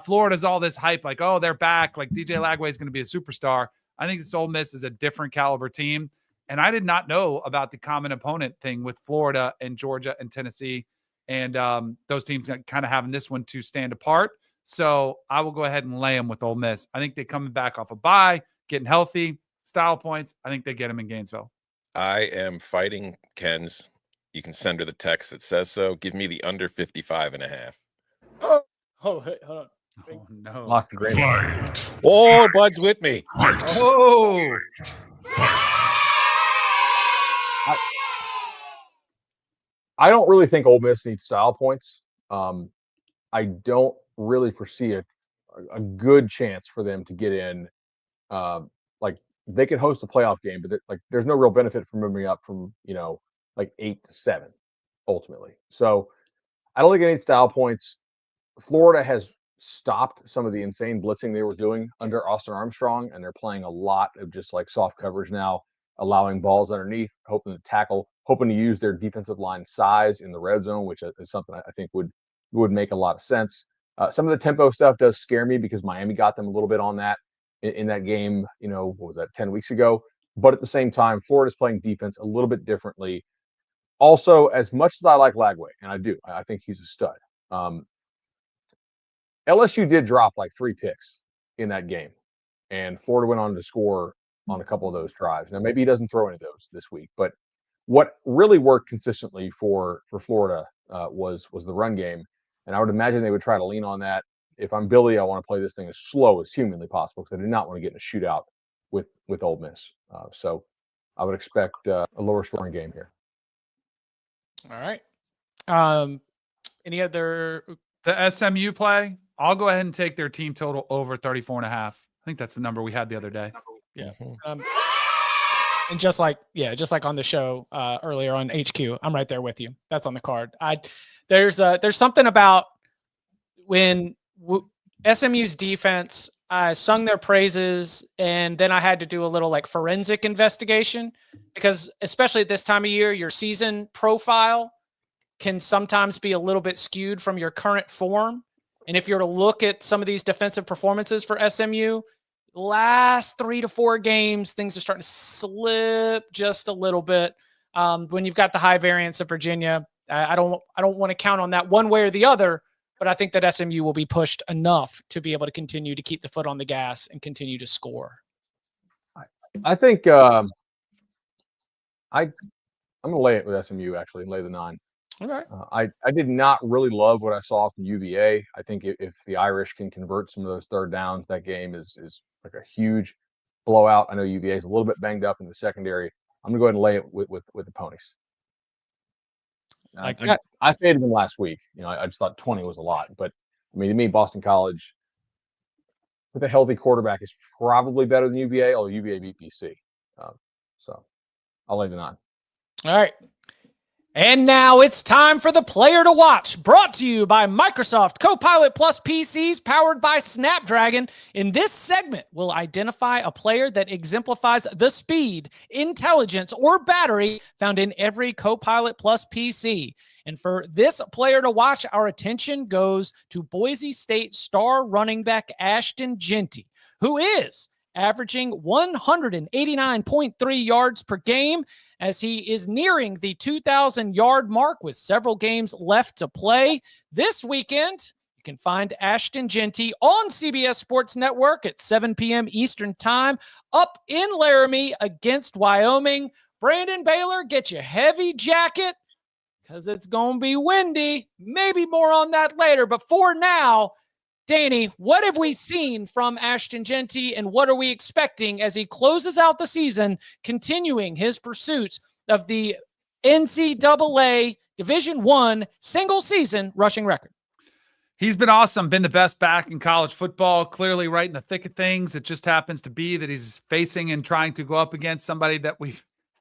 Florida's all this hype, like, oh, they're back. Like, DJ Lagway is going to be a superstar. I think this Ole Miss is a different caliber team, and I did not know about the common opponent thing with Florida and Georgia and Tennessee, and those teams kind of having this one to stand apart. So I will go ahead and lay them with Ole Miss. I think they're coming back off a bye, getting healthy, style points. I think they get them in Gainesville. I am fighting KENZ. You can send her the text that says so. Give me the under 55.5. Oh, hold on. Oh, no. Lock the grade. Oh, Bud's with me. Oh. I don't really think Ole Miss needs style points. I don't really foresee a good chance for them to get in. Like, they can host a playoff game, but there's no real benefit from moving up from 8 to 7 ultimately. So I don't think they need style points. Florida has stopped some of the insane blitzing they were doing under Austin Armstrong, and they're playing a lot of just like soft coverage now, allowing balls underneath, hoping to tackle, hoping to use their defensive line size in the red zone, which is something I think would make a lot of sense. Some of the tempo stuff does scare me because Miami got them a little bit on that in that game, what was that, 10 weeks ago? But at the same time, Florida's playing defense a little bit differently. Also, as much as I like Lagway, and I think he's a stud, LSU did drop like 3 picks in that game, and Florida went on to score on a couple of those drives. Now, maybe he doesn't throw any of those this week, but what really worked consistently for Florida was the run game. And I would imagine they would try to lean on that if I'm Billy, I want to play this thing as slow as humanly possible because I do not want to get in a shootout with Ole Miss. So I would expect a lower scoring game here. All right. Any other? The SMU play, I'll go ahead and take their team total over 34.5. I think that's the number we had the other day. Yeah. And just like on the show earlier on HQ, I'm right there with you. That's on the card. There's something about when SMU's defense, I sung their praises, and then I had to do a little like forensic investigation because especially at this time of year, your season profile can sometimes be a little bit skewed from your current form. And if you're to look at some of these defensive performances for SMU, last 3 to 4 games, things are starting to slip just a little bit. When you've got the high variance of Virginia, I don't want to count on that one way or the other, but I think that SMU will be pushed enough to be able to continue to keep the foot on the gas and continue to score. I think I'm going to lay it with SMU, actually, lay the 9. Okay. I did not really love what I saw from UVA. I think if the Irish can convert some of those third downs, that game is like a huge blowout. I know UVA is a little bit banged up in the secondary. I'm going to go ahead and lay it with the Ponies. I faded them last week. I just thought 20 was a lot. But, I mean, to me, Boston College with a healthy quarterback is probably better than UVA, although UVA beat BC. So I'll lay the 9. All right. And now it's time for the player to watch, brought to you by Microsoft Copilot Plus PCs powered by Snapdragon. In this segment, we'll identify a player that exemplifies the speed, intelligence, or battery found in every Copilot Plus PC. And for this player to watch, our attention goes to Boise State star running back Ashton Jeanty, who is averaging 189.3 yards per game as he is nearing the 2,000-yard mark with several games left to play. This weekend, you can find Ashton Jeanty on CBS Sports Network at 7 p.m. Eastern Time up in Laramie against Wyoming. Brandon Baylor, get your heavy jacket because it's going to be windy. Maybe more on that later, but for now, Danny, what have we seen from Ashton Jeanty, and what are we expecting as he closes out the season, continuing his pursuit of the NCAA Division I single-season rushing record? He's been awesome, been the best back in college football, clearly right in the thick of things. It just happens to be that he's facing and trying to go up against somebody that we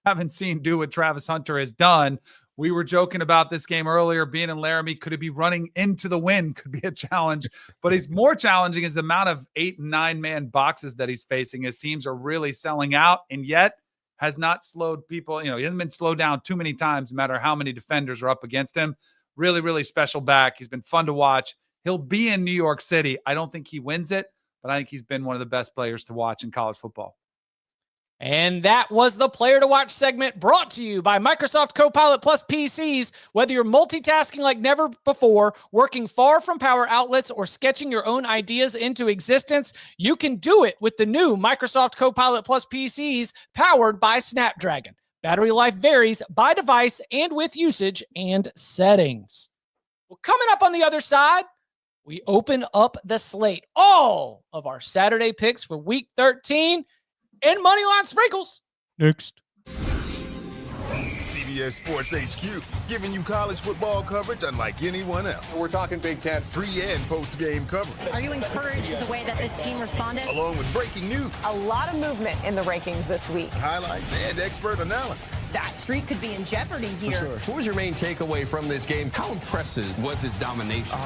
haven't seen do what Travis Hunter has done. We were joking about this game earlier, being in Laramie. Could it be running into the wind? Could be a challenge. But he's more challenging is the amount of 8 and 9-man boxes that he's facing. His teams are really selling out, and yet has not slowed people. He hasn't been slowed down too many times, no matter how many defenders are up against him. Really, really special back. He's been fun to watch. He'll be in New York City. I don't think he wins it, but I think he's been one of the best players to watch in college football. And that was the Player to Watch segment brought to you by Microsoft Copilot Plus PCs. Whether you're multitasking like never before, working far from power outlets, or sketching your own ideas into existence, you can do it with the new Microsoft Copilot Plus PCs powered by Snapdragon. Battery life varies by device and with usage and settings. Well, coming up on the other side, we open up the slate. All of our Saturday picks for Week 13. And Moneyline Sprinkles. Next. CBS Sports HQ, giving you college football coverage unlike anyone else. We're talking Big Ten. Pre- and post-game coverage. Are you encouraged with the way that this team responded? Along with breaking news. A lot of movement in the rankings this week. Highlights and expert analysis. That streak could be in jeopardy here. Sure. What was your main takeaway from this game? How impressive was his domination?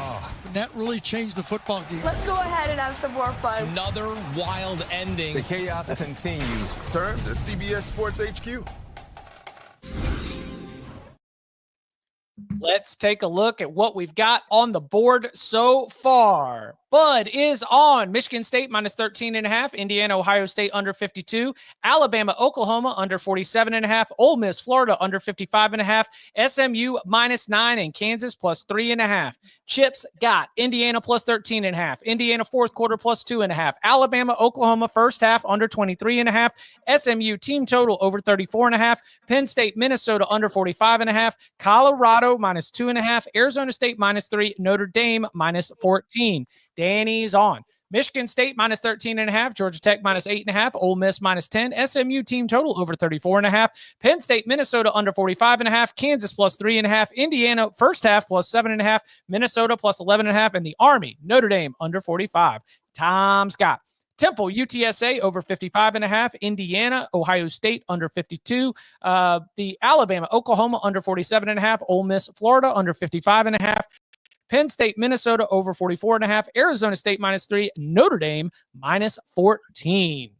That really changed the football game. Let's go ahead and have some more fun. Another wild ending. The chaos continues. Turn to CBS Sports HQ. Let's take a look at what we've got on the board so far. Bud is on Michigan State minus 13.5, Indiana, Ohio State under 52, Alabama, Oklahoma under 47.5, Ole Miss-Florida under 55.5, SMU minus 9, and Kansas plus 3.5. Chips got Indiana plus 13.5, Indiana fourth quarter plus 2.5, Alabama, Oklahoma first half under 23.5, SMU team total over 34.5, Penn State-Minnesota under 45.5, Colorado minus 2.5, Arizona State minus 3, Notre Dame minus 14. Danny's on. Michigan State minus 13.5, Georgia Tech minus 8.5, Ole Miss minus 10, SMU team total over 34.5, Penn State-Minnesota under 45.5, Kansas plus 3.5, Indiana first half plus 7.5, Minnesota plus 11.5, and the Army-Notre Dame under 45. Tom Scott. Temple, UTSA over 55.5, Indiana, Ohio State under 52, the Alabama, Oklahoma under 47.5, Ole Miss-Florida under 55.5, Penn State, Minnesota over 44.5, Arizona State minus 3, Notre Dame minus 14.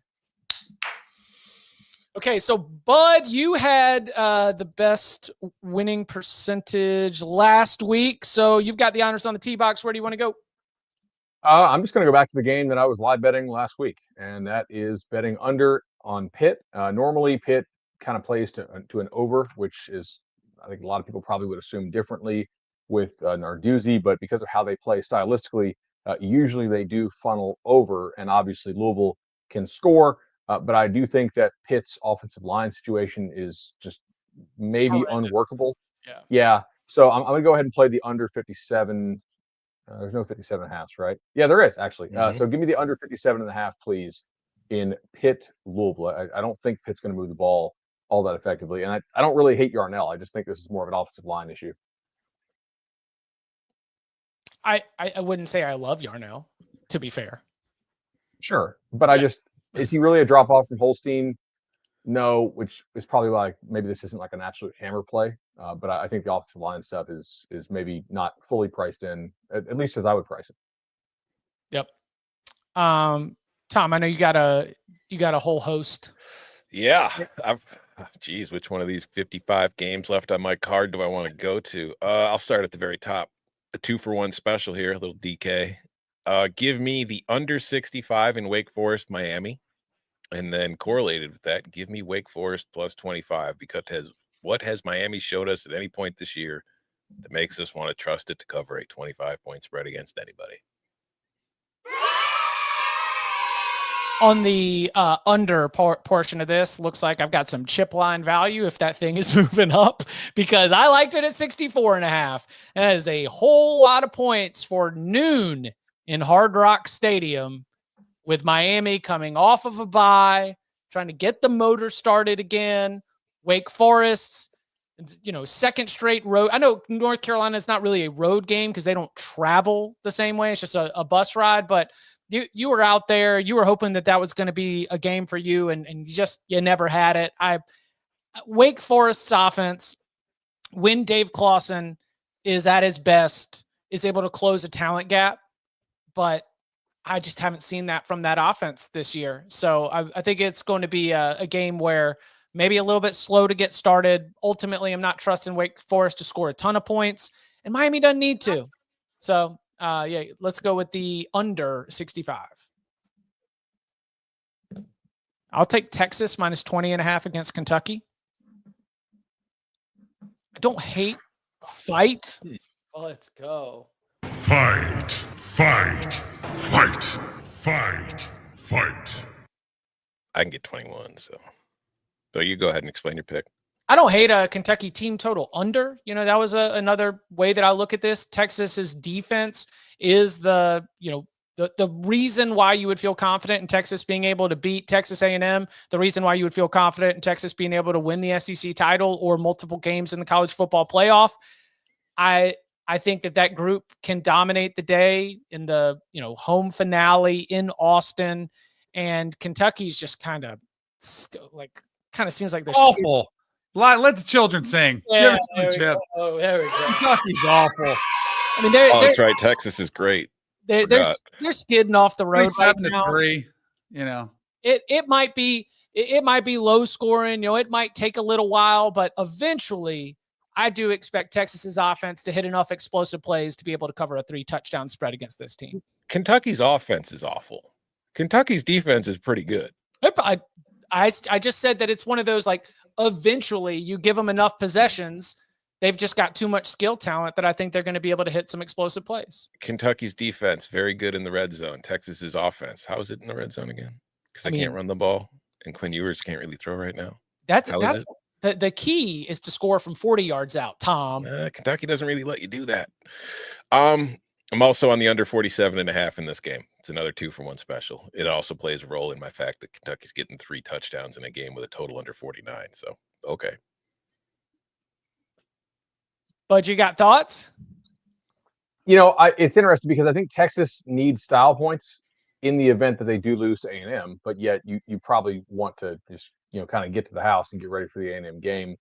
Okay, so Bud, you had the best winning percentage last week. So you've got the honors on the tee box. Where do you want to go? I'm just going to go back to the game that I was live betting last week, and that is betting under on Pitt. Normally, Pitt kind of plays to an over, which is, I think a lot of people probably would assume differently with Narduzzi, but because of how they play stylistically, usually they do funnel over, and obviously Louisville can score. But I do think that Pitt's offensive line situation is just maybe unworkable. Yeah. So I'm going to go ahead and play the under 57. There's no 57.5s, right? Yeah, there is actually. So give me the under 57.5, please, in Pitt-Louisville. I don't think Pitt's going to move the ball all that effectively, and I don't really hate Yarnell. I just think this is more of an offensive line issue. I wouldn't say I love Yarnell, to be fair. Sure, but I just, is he really a drop off from Holstein? No, which is probably why maybe this isn't like an absolute hammer play. But I think the offensive line stuff is maybe not fully priced in, at least as I would price it. Yep. Tom, I know you got a whole host. Yeah. Geez, which one of these 55 games left on my card do I want to go to? I'll start at the very top. The 2-for-1 special here, a little DK. Give me the under 65 in Wake Forest, Miami. And then correlated with that, give me Wake Forest plus 25, because what has Miami showed us at any point this year that makes us want to trust it to cover a 25-point spread against anybody? On the under portion of this, looks like I've got some chip line value if that thing is moving up, because I liked it at 64.5. That is a whole lot of points for noon in Hard Rock Stadium, with Miami coming off of a bye, trying to get the motor started again. Wake Forest, second straight road. I know North Carolina is not really a road game because they don't travel the same way. It's just a bus ride, but you were out there. You were hoping that was going to be a game for you, and you never had it. Wake Forest's offense, when Dave Clawson is at his best, is able to close a talent gap, but I just haven't seen that from that offense this year. So I think it's going to be a game where maybe a little bit slow to get started. Ultimately, I'm not trusting Wake Forest to score a ton of points, and Miami doesn't need to. So, let's go with the under 65. I'll take Texas minus 20.5 against Kentucky. I don't hate fight. Well, let's go. Fight, fight, fight, fight, fight. I can get 21, so you go ahead and explain your pick. I don't hate a Kentucky team total under. That was another way that I look at this. Texas's defense is the reason why you would feel confident in Texas being able to beat Texas A&M, the reason why you would feel confident in Texas being able to win the SEC title or multiple games in the college football playoff. I think that group can dominate the day in the home finale in Austin, and Kentucky's just kind of seems like they're awful. Let the children sing. Yeah, give it to Chip. Oh, there we go. Kentucky's awful. I mean, that's right. Texas is great. They're skidding off the road right now. 7-3. It might be low scoring. It might take a little while, but eventually, I do expect Texas's offense to hit enough explosive plays to be able to cover a 3-touchdown spread against this team. Kentucky's offense is awful. Kentucky's defense is pretty good. I just said that it's one of those, eventually you give them enough possessions, they've just got too much skill talent that I think they're going to be able to hit some explosive plays. Kentucky's defense, very good in the red zone. Texas's offense, how is it in the red zone again? Because they can't run the ball, and Quinn Ewers can't really throw right now. That's the key is to score from 40 yards out, Tom. Kentucky doesn't really let you do that. I'm also on the under 47.5 in this game. It's another 2-for-1 special. It also plays a role in my fact that Kentucky's getting 3 touchdowns in a game with a total under 49. So, okay. Bud, you got thoughts? It's interesting because I think Texas needs style points in the event that they do lose to A&M, but yet you probably want to just, kind of get to the house and get ready for the A&M game.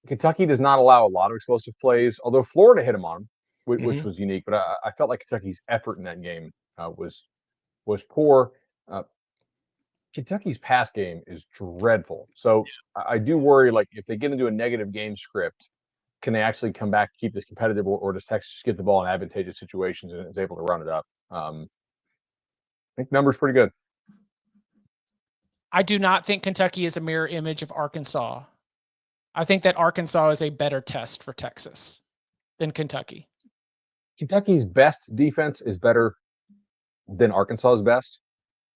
Kentucky does not allow a lot of explosive plays, although Florida hit them on them, which was unique. But I felt like Kentucky's effort in that game was poor. Kentucky's pass game is dreadful. So I do worry, like, if they get into a negative game script, can they actually come back, keep this competitive, or does Texas just get the ball in advantageous situations and is able to run it up? I think number's pretty good. I do not think Kentucky is a mirror image of Arkansas. I think that Arkansas is a better test for Texas than Kentucky. Kentucky's best defense is better than Arkansas's best.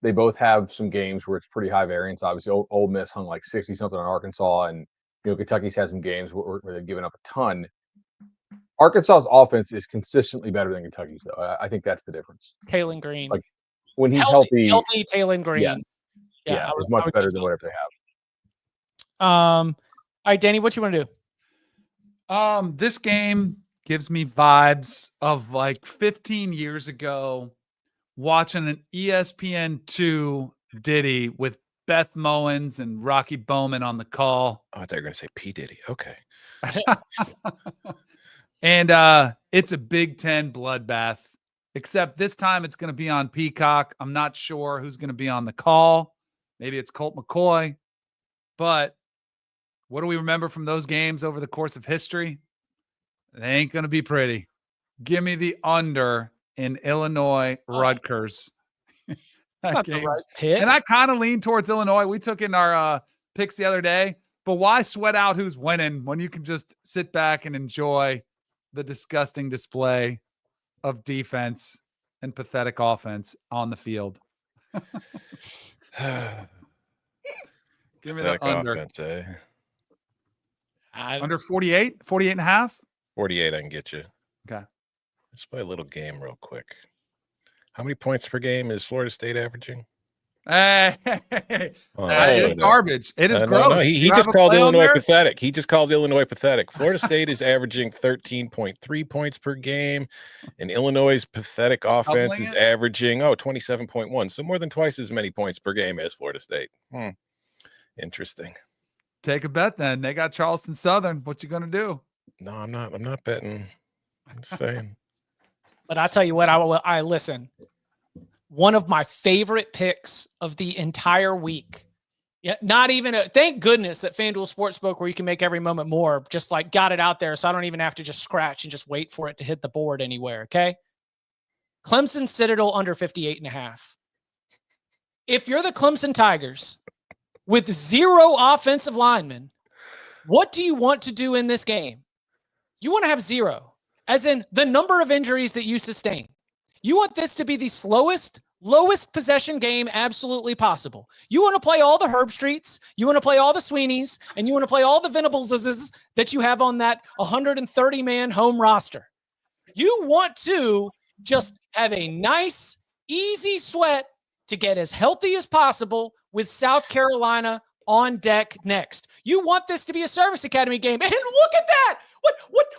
They both have some games where it's pretty high variance. Obviously, Ole Miss hung like 60-something on Arkansas, and Kentucky's had some games where they've given up a ton. Arkansas's offense is consistently better than Kentucky's, though. I think that's the difference. Taylon Green. Like, when he's healthy Taylon Green. Yeah, it was much better than whatever they have. All right, Danny, what you want to do? This game gives me vibes of like 15 years ago watching an ESPN2 Diddy with Beth Mowins and Rocky Bowman on the call. Oh, I thought you were going to say P. Diddy. Okay. And it's a Big Ten bloodbath, except this time it's going to be on Peacock. I'm not sure who's going to be on the call. Maybe it's Colt McCoy. But what do we remember from those games over the course of history? They ain't going to be pretty. Give me the under in Illinois-Rutgers. That's not the right pick. And I kind of lean towards Illinois. We took in our picks the other day. But why sweat out who's winning when you can just sit back and enjoy the disgusting display of defense and pathetic offense on the field? Give me the under. Offense, eh? Under 48? 48 and a half? 48, I can get you. Okay. Let's play a little game real quick. How many points per game is Florida State averaging? That is garbage. It is gross. No, he just called Illinois pathetic. He just called Illinois pathetic. Florida State is averaging 13.3 points per game, and Illinois' pathetic offense is averaging 27.1. So more than twice as many points per game as Florida State. Interesting. Take a bet then. They got Charleston Southern. What you gonna do? No, I'm not betting. I'm just saying. But I tell you what, I listen. One of my favorite picks of the entire week. Yeah, not even thank goodness that FanDuel Sportsbook, where you can make every moment more, just like got it out there, so I don't even have to just scratch and just wait for it to hit the board anywhere. Okay. Clemson-Citadel under 58.5. If you're the Clemson Tigers with 0 offensive linemen, what do you want to do in this game? You want to have 0, as in the number of injuries that you sustain. You want this to be the lowest possession game absolutely possible. You want to play all the Herb Streets, you want to play all the Sweeneys, and you want to play all the Venables that you have on that 130-man home roster. You want to just have a nice, easy sweat to get as healthy as possible with South Carolina on deck next. You want this to be a Service Academy game. And look at that.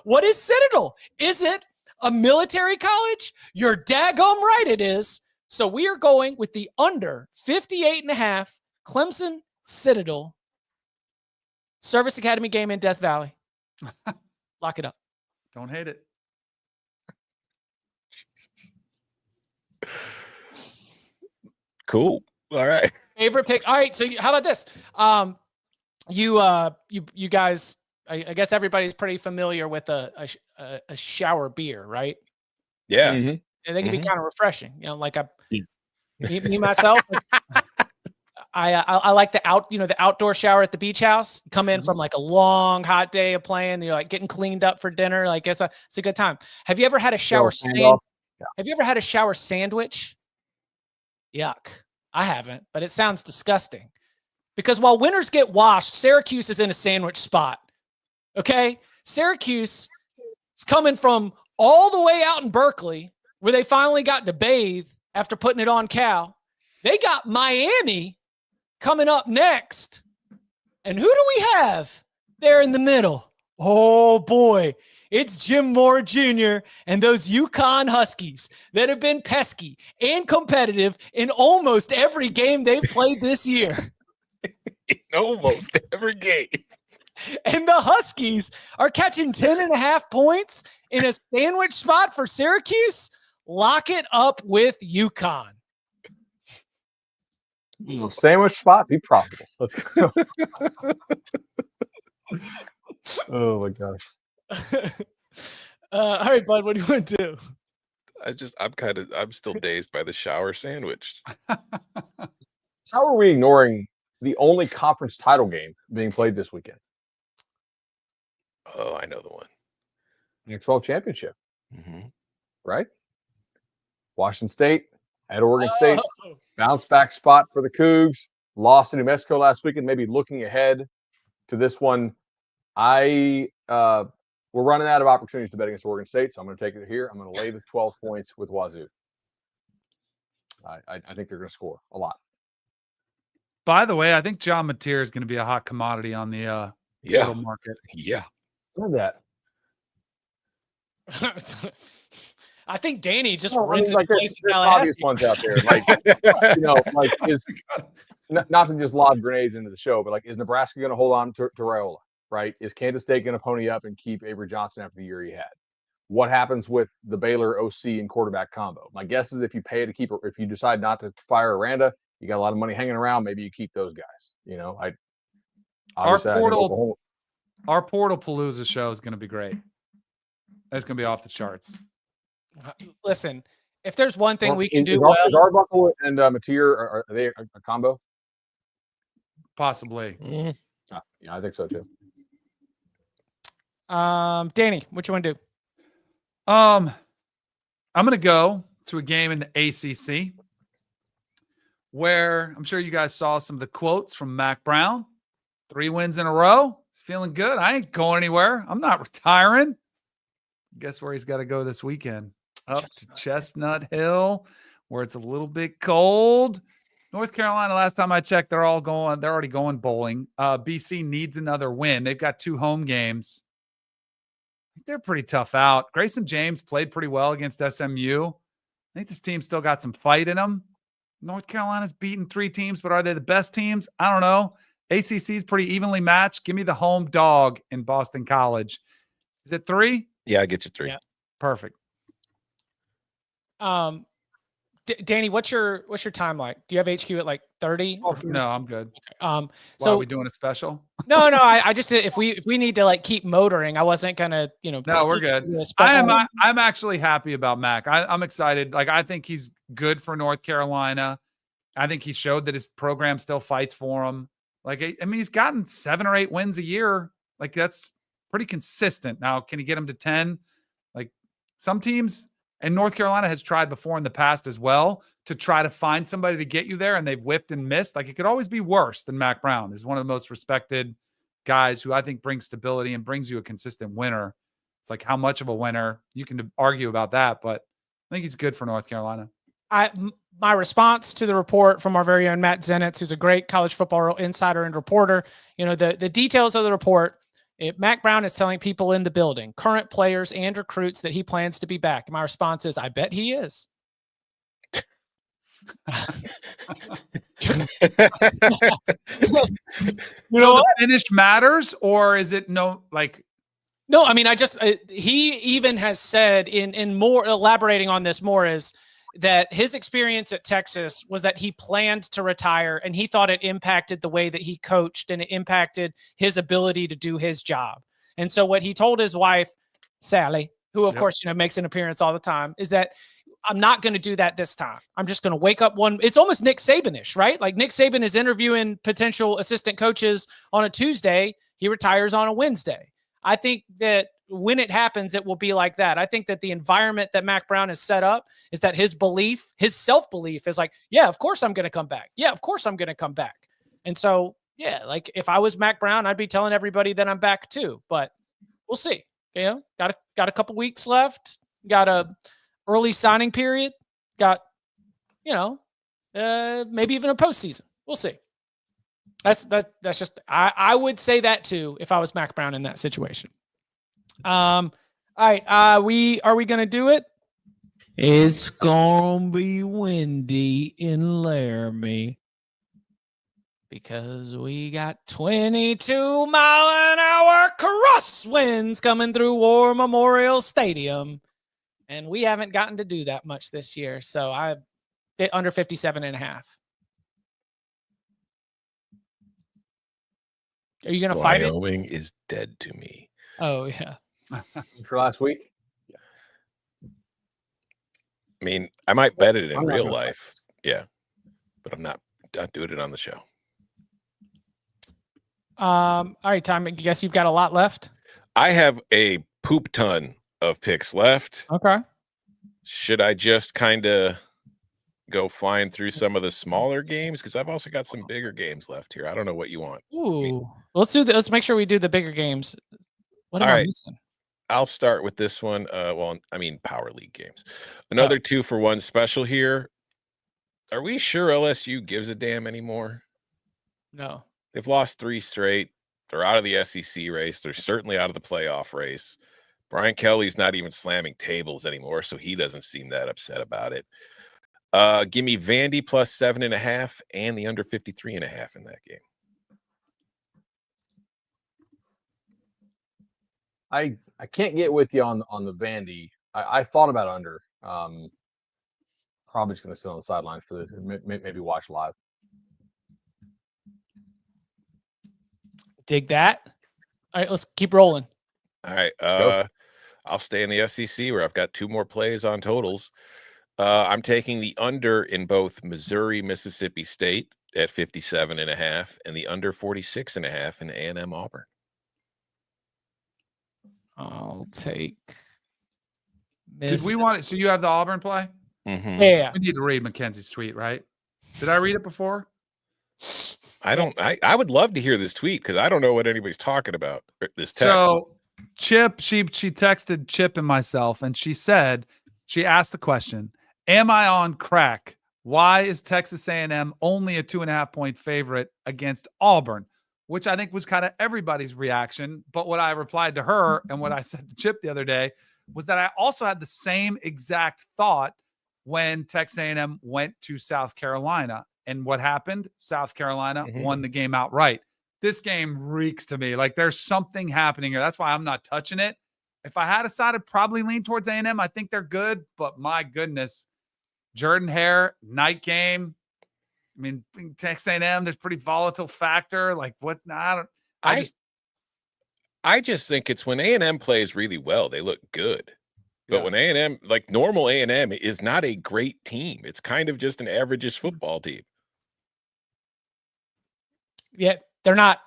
What is Citadel? Is it a military college? You're daggum right it is. So we are going with the under 58.5 Clemson-Citadel Service Academy game in Death Valley. Lock it up. Don't hate it. Cool. All right. Favorite pick. All right. So how about this? You guys, I guess everybody's pretty familiar with a shower beer, right? Yeah. Mm-hmm. And they can be kind of refreshing. Like me myself, I like the outdoor shower at the beach house. Come in from like a long hot day of playing, you're like getting cleaned up for dinner. Like it's a good time. Have you ever had a shower Have you ever had a shower sandwich? Yuck. I haven't, but it sounds disgusting. Because while winners get washed, Syracuse is in a sandwich spot. Okay? Syracuse is coming from all the way out in Berkeley where they finally got to bathe after putting it on Cal. They got Miami coming up next. And who do we have there in the middle? Oh, boy. It's Jim Moore Jr. and those UConn Huskies that have been pesky and competitive in almost every game they've played this year. In almost every game. And the Huskies are catching 10.5 points in a sandwich spot for Syracuse. Lock it up with UConn. Sandwich spot, be profitable. Let's go. Oh my gosh. All right, bud, what do you want to do? I'm still dazed by the shower sandwich. How are we ignoring the only conference title game being played this weekend? Oh, I know the one. Big 12 championship, Mm-hmm. right? Washington State at Oregon State. Bounce back spot for the Cougs. Lost to New Mexico last weekend. Maybe looking ahead to this one. We're running out of opportunities to bet against Oregon State, so I'm going to take it here. I'm going to lay the 12 points with Wazoo. I think they're going to score a lot. By the way, I think John Mateer is going to be a hot commodity on the portal market. Yeah. Love that. I think Danny just there's place in obvious Tallahassee. ones out there. Is not to just lob grenades into the show, but is Nebraska going to hold on to Raiola? Right? Is Kansas State going to pony up and keep Avery Johnson after the year he had? What happens with the Baylor OC and quarterback combo? My guess is if you pay to keep, if you decide not to fire Aranda, you got a lot of money hanging around. Maybe you keep those guys. Our portal Palooza show is going to be great. It's going to be off the charts. Listen, if there's one thing we can do is well, Arbuckle and Mateer, are they a combo? Possibly. Yeah, I think so too. Danny, what you want to do? I'm going to go to a game in the ACC where I'm sure you guys saw some of the quotes from Mac Brown. 3 wins in a row. He's feeling good. I ain't going anywhere. I'm not retiring. Guess where he's got to go this weekend? Up to Chestnut Hill, where it's a little bit cold. North Carolina, last time I checked, they're already going bowling. BC needs another win. They've got 2 home games. They're pretty tough out. Grayson James played pretty well against SMU. I think this team's still got some fight in them. North Carolina's beaten 3 teams, but are they the best teams? I don't know. ACC is pretty evenly matched. Give me the home dog in Boston College. Is it 3? Yeah, I get you 3. Yeah. Perfect. Danny, what's your time like? Do you have HQ at like 30? Oh, no, I'm good. So are we doing a special? No. I just if we need to keep motoring, I wasn't gonna No, we're good. I'm actually happy about Mac. I'm excited. I think he's good for North Carolina. I think he showed that his program still fights for him. He's gotten 7 or 8 wins a year. That's pretty consistent. Now, can he get him to 10? Some teams. And North Carolina has tried before in the past as well to try to find somebody to get you there, and they've whiffed and missed. It could always be worse than Mac Brown. He's one of the most respected guys who I think brings stability and brings you a consistent winner. It's how much of a winner, you can argue about that, but I think he's good for North Carolina. My response to the report from our very own Matt Zenitz, who's a great college football insider and reporter, the details of the report. Mac Brown is telling people in the building, current players and recruits, that he plans to be back. My response is, I bet he is. The finish matters, or is it no? No, I mean, he even has said in more elaborating on this more is that his experience at Texas was that he planned to retire, and he thought it impacted the way that he coached, and it impacted his ability to do his job. And so what he told his wife, Sally, who of course, makes an appearance all the time, is that I'm not going to do that this time. I'm just going to wake up it's almost Nick Saban-ish, right? Nick Saban is interviewing potential assistant coaches on a Tuesday. He retires on a Wednesday. I think that when it happens, it will be like that. I think that the environment that Mac Brown has set up is that his belief, his self-belief is yeah, of course I'm going to come back. Yeah, of course I'm going to come back. And so, yeah, if I was Mac Brown, I'd be telling everybody that I'm back too, but we'll see. Got a couple weeks left. Got a early signing period. Got, maybe even a postseason. We'll see. That's just, I would say that too if I was Mac Brown in that situation. All right. Are we going to do it? It's going to be windy in Laramie because we got 22-mile-an-hour crosswinds coming through War Memorial Stadium. And we haven't gotten to do that much this year. So I fit under 57.5. Are you going to fight it? Wyoming is dead to me. Oh, yeah. For last week? I mean, I might bet it in real life. Yeah. But I'm not doing it on the show. All right, Tom, I guess you've got a lot left. I have a poop ton of picks left. Okay. Should I just kind of go flying through some of the smaller games? Because I've also got some bigger games left here. I don't know what you want. Ooh. Let's make sure we do the bigger games. What am I missing? I'll start with this one. Power League games. Another 2-for-1 special here. Are we sure LSU gives a damn anymore? No. They've lost 3 straight. They're out of the SEC race. They're certainly out of the playoff race. Brian Kelly's not even slamming tables anymore, so he doesn't seem that upset about it. Give me Vandy plus 7.5 and the under 53.5 in that game. I can't get with you on the Vandy. I thought about under. Probably just going to sit on the sidelines for this. Maybe watch live. Dig that. All right, let's keep rolling. All right. I'll stay in the SEC where I've got 2 more plays on totals. I'm taking the under in both Missouri, Mississippi State at 57.5 and the under 46.5 in A&M-Auburn. I'll take. Did we want it? So you have the Auburn play? Mm-hmm. Yeah. We need to read Mackenzie's tweet, right? Did I read it before? I would love to hear this tweet because I don't know what anybody's talking about. This text. So Chip, she texted Chip and myself, and she asked the question, am I on crack? Why is Texas A&M only a 2.5-point favorite against Auburn? Which I think was kind of everybody's reaction. But what I replied to her and what I said to Chip the other day was that I also had the same exact thought when Texas A&M went to South Carolina. And what happened? South Carolina won the game outright. This game reeks to me. Like there's something happening here. That's why I'm not touching it. If I had a side, I'd probably lean towards A&M. I think they're good. But my goodness, Jordan Hare, night game. I mean, Texas A&M, there's pretty volatile factor. Like what? I just think it's when A&M plays really well, they look good. But when A&M, like normal A&M, is not a great team. It's kind of just an average football team. Yeah, they're not.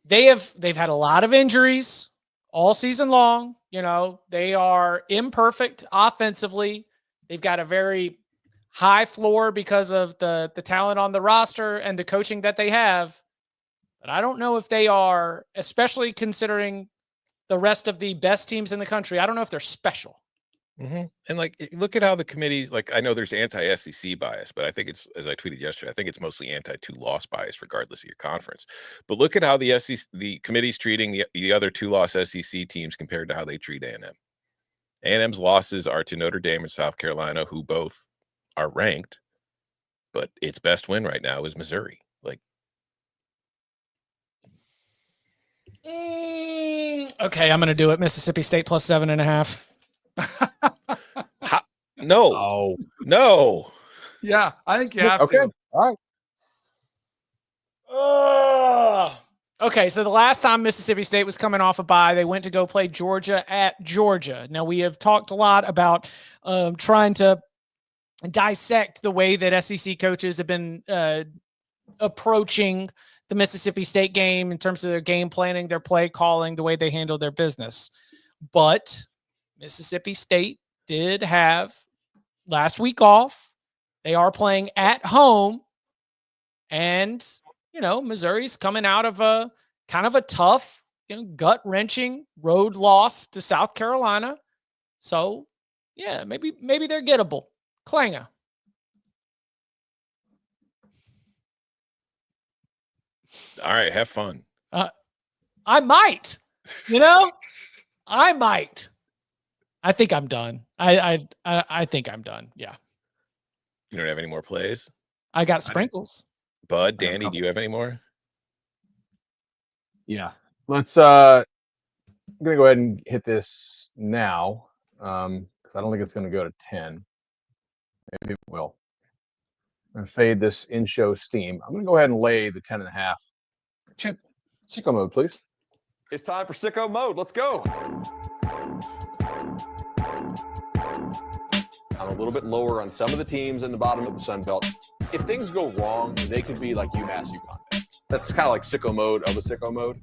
They've had a lot of injuries all season long. They are imperfect offensively. They've got a very high floor because of the talent on the roster and the coaching that they have. But I don't know if they are, especially considering the rest of the best teams in the country. I don't know if they're special. And look at how the committees, I know there's anti-SEC bias, but I think it's, as I tweeted yesterday, I think it's mostly anti-2-loss bias regardless of your conference. But look at how the committee's treating the other 2-loss SEC teams compared to how they treat A&M. A&M's losses are to Notre Dame and South Carolina, who both are ranked, but its best win right now is Missouri. Okay, I'm going to do it. Mississippi State plus 7.5. No. Yeah, I think you have to. All right. Okay, so the last time Mississippi State was coming off a bye, they went to go play Georgia at Georgia. Now, we have talked a lot about trying to dissect the way that SEC coaches have been approaching the Mississippi State game in terms of their game planning, their play calling, the way they handle their business. But Mississippi State did have last week off. They are playing at home. And, Missouri's coming out of a kind of a tough, gut-wrenching road loss to South Carolina. So Yeah, maybe they're gettable. Klanga. All right, have fun. I might. You know, I might. I think I'm done. I think I'm done. Yeah. You don't have any more plays? I got sprinkles. Bud, Danny, do you have any more? Yeah. Let's I'm gonna go ahead and hit this now. Because I don't think it's gonna go to 10. Maybe it will. I'm gonna fade this in-show steam. I'm gonna go ahead and lay the 10.5. Chip, sicko mode, please. It's time for sicko mode. Let's go. I'm a little bit lower on some of the teams in the bottom of the Sun Belt. If things go wrong, they could be like UMass-UConn. That's kind of like sicko mode of a sicko mode.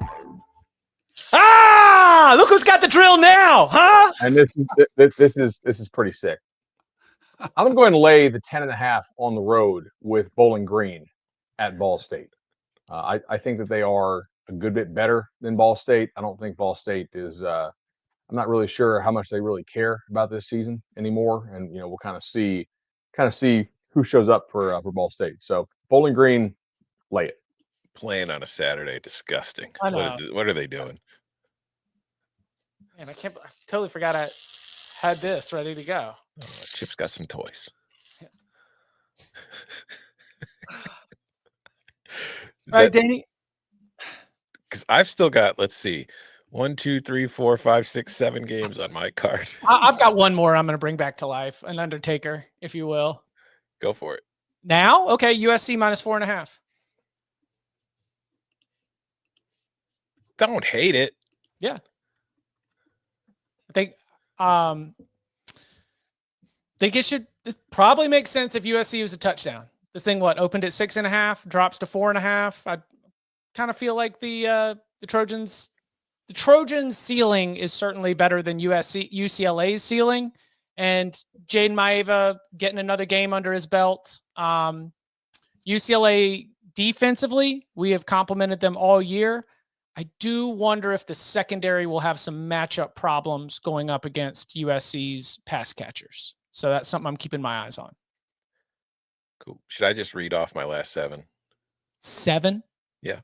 Ah, look who's got the drill now, huh? And this is pretty sick. I'm gonna go ahead and lay the 10.5 on the road with Bowling Green at Ball State. I think that they are a good bit better than Ball State. I don't think Ball State is. I'm not really sure how much they really care about this season anymore, and we'll kind of see who shows up for Ball State. So Bowling Green, lay it. Playing on a Saturday, disgusting. I know. What are they doing? Man, I totally forgot I had this ready to go. Oh, Chip's got some toys. All right, Danny. Because I've still got, let's see, 1, 2, 3, 4, 5, 6, 7 games on my card. I've got one more I'm going to bring back to life, an Undertaker, if you will. Go for it. Now? Okay, USC -4.5. Don't hate it. Yeah. I think it probably makes sense if USC was a touchdown. This thing, opened at 6.5, drops to 4.5. I kind of feel like the Trojans ceiling is certainly better than UCLA's ceiling. And Jaden Maeva getting another game under his belt. UCLA defensively, we have complimented them all year. I do wonder if the secondary will have some matchup problems going up against USC's pass catchers. So that's something I'm keeping my eyes on. Cool. Should I just read off my last 7? 7? Yeah.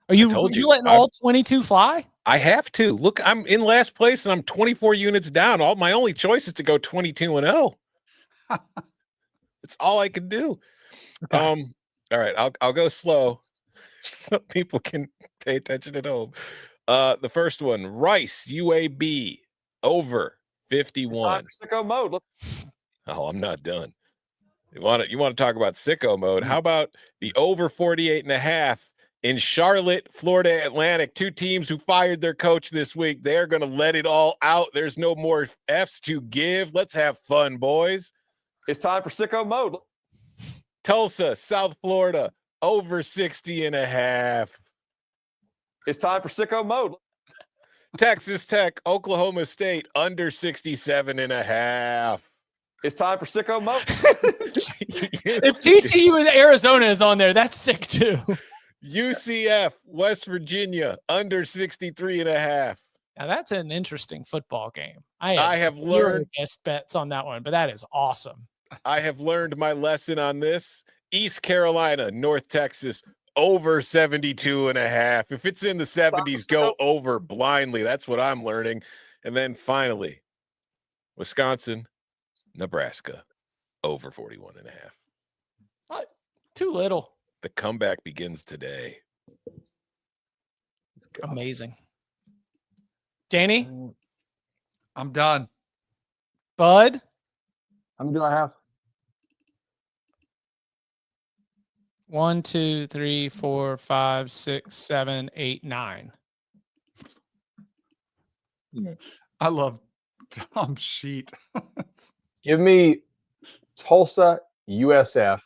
Are you letting all 22 fly? I have to. Look, I'm in last place and I'm 24 units down. My only choice is to go 22-0. It's all I can do. Okay. All right, I'll go slow so people can pay attention at home. The first one, Rice UAB over 51. Sicko mode. Oh, I'm not done. You want to talk about sicko mode? How about the over 48.5 in Charlotte, Florida Atlantic? 2 teams who fired their coach this week. They're going to let it all out. There's no more F's to give. Let's have fun, boys. It's time for sicko mode. Tulsa, South Florida, over 60.5. It's time for sicko mode. Texas Tech, Oklahoma State, under 67.5. It's time for sicko mode. If TCU and Arizona is on there, that's sick too. UCF, West Virginia, under 63.5. Now that's an interesting football game. I have learned bets on that one, but that is awesome. I have learned my lesson on this. East Carolina, North Texas, over 72.5. If it's in the 70s, go over blindly. That's what I'm learning. And then finally, Wisconsin, Nebraska, over 41.5. What? Too little. The comeback begins today. Amazing. Danny? I'm done. Bud? How many do I have? 1, 2, 3, 4, 5, 6, 7, 8, 9. I love Tom Sheet. Give me Tulsa, USF.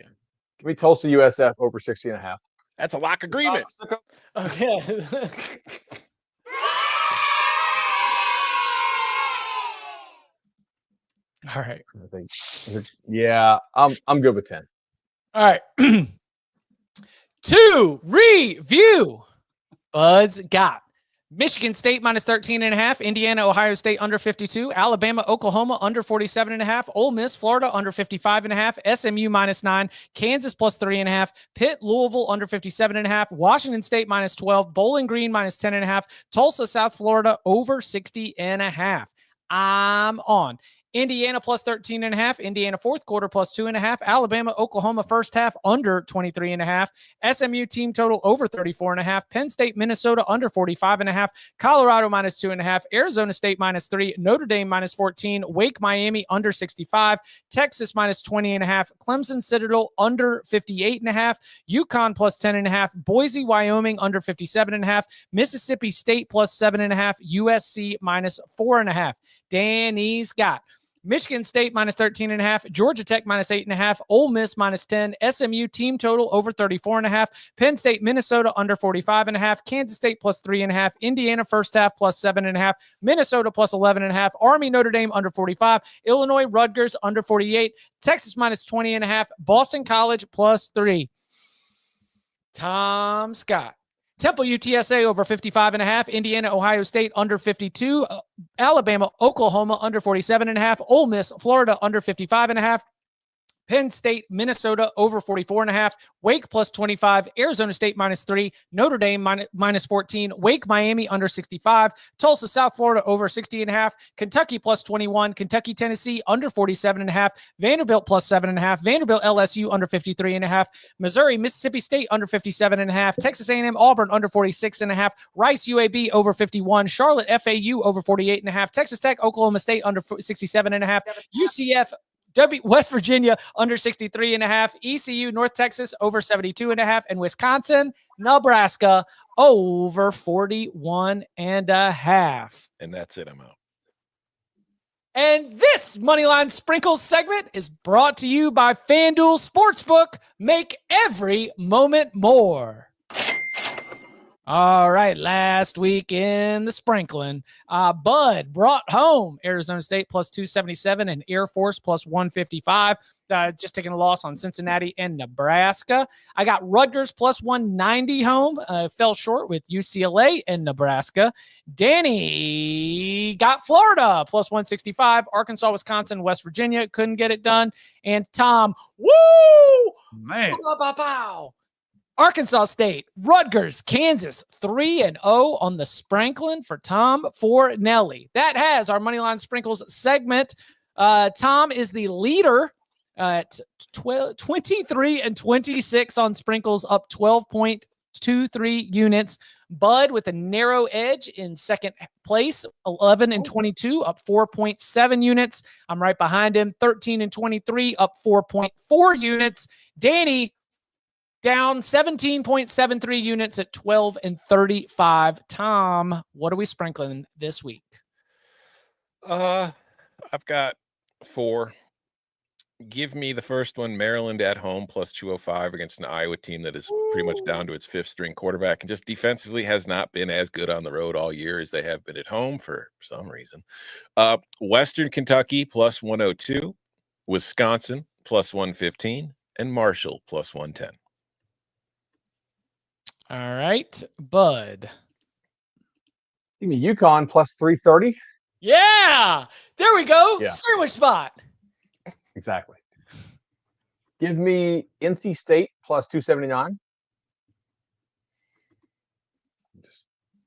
Yeah. Give me Tulsa, USF over 60.5. That's a lock agreement. Okay. All right. Yeah, I'm good with 10. All right. To review, Bud's got Michigan State minus 13.5. Indiana, Ohio State under 52. Alabama, Oklahoma under 47.5. Ole Miss, Florida under 55.5. SMU minus 9. Kansas plus 3.5. Pitt-Louisville under 57.5. Washington State minus 12. Bowling Green minus 10.5. Tulsa, South Florida over 60.5. I'm on. Indiana plus 13.5. Indiana fourth quarter plus 2.5. Alabama, Oklahoma first half under 23.5. SMU team total over 34.5. Penn State, Minnesota under 45.5. Colorado minus 2.5. Arizona State minus 3. Notre Dame minus 14. Wake, Miami under 65. Texas minus 20.5. Clemson-Citadel under 58.5. UConn plus 10.5. Boise, Wyoming under 57.5. Mississippi State plus 7.5. USC minus 4.5. Danny's got Michigan State minus 13.5, Georgia Tech minus 8.5, Ole Miss minus 10, SMU team total over 34.5, Penn State, Minnesota under 45.5, Kansas State plus 3.5, Indiana first half plus 7.5, Minnesota plus 11.5, Army-Notre Dame under 45, Illinois-Rutgers under 48, Texas minus 20.5, Boston College plus 3. Tom Scott. Temple UTSA over 55.5. Indiana, Ohio State under 52. Alabama, Oklahoma under 47.5. Ole Miss, Florida under 55.5. Penn State, Minnesota over 44.5. Wake plus 25. Arizona State minus 3. Notre Dame minus 14. Wake, Miami under 65. Tulsa, South Florida over 60.5. Kentucky plus 21. Kentucky, Tennessee under 47.5. Vanderbilt plus 7.5. Vanderbilt, LSU under 53.5. Missouri, Mississippi State under 57.5. Texas A&M, Auburn under 46.5. Rice, UAB over 51. Charlotte, FAU over 48.5. Texas Tech, Oklahoma State under 67.5. UCF, West Virginia under 63.5, ECU, North Texas over 72.5, and Wisconsin, Nebraska over 41.5. And that's it. I'm out. And this Moneyline Sprinkles segment is brought to you by FanDuel Sportsbook. Make every moment more. All right, last week in the sprinkling, Bud brought home Arizona State plus 277 and Air Force plus 155. Just taking a loss on Cincinnati and Nebraska. I got Rutgers plus 190 home. Fell short with UCLA and Nebraska. Danny got Florida plus 165. Arkansas, Wisconsin, West Virginia. Couldn't get it done. And Tom, woo! Man. Pow! Arkansas State, Rutgers, Kansas, 3-0 on the sprinkling for Tom Fornelli. That has our Moneyline Sprinkles segment. Tom is the leader at 23-26 on sprinkles, up 12.23 units. Bud with a narrow edge in second place, 11-22, up 4.7 units. I'm right behind him, 13-23, up 4.4 units. Danny down 17.73 units at 12-35. Tom, what are we sprinkling this week? I've got 4. Give me the first one, Maryland at home plus 205 against an Iowa team that is pretty much down to its 5th string quarterback and just defensively has not been as good on the road all year as they have been at home for some reason. Western Kentucky plus 102, Wisconsin plus 115, and Marshall plus 110. All right, Bud. Give me UConn plus 330. Yeah, there we go. Yeah. Sandwich spot. Exactly. Give me NC State plus 279.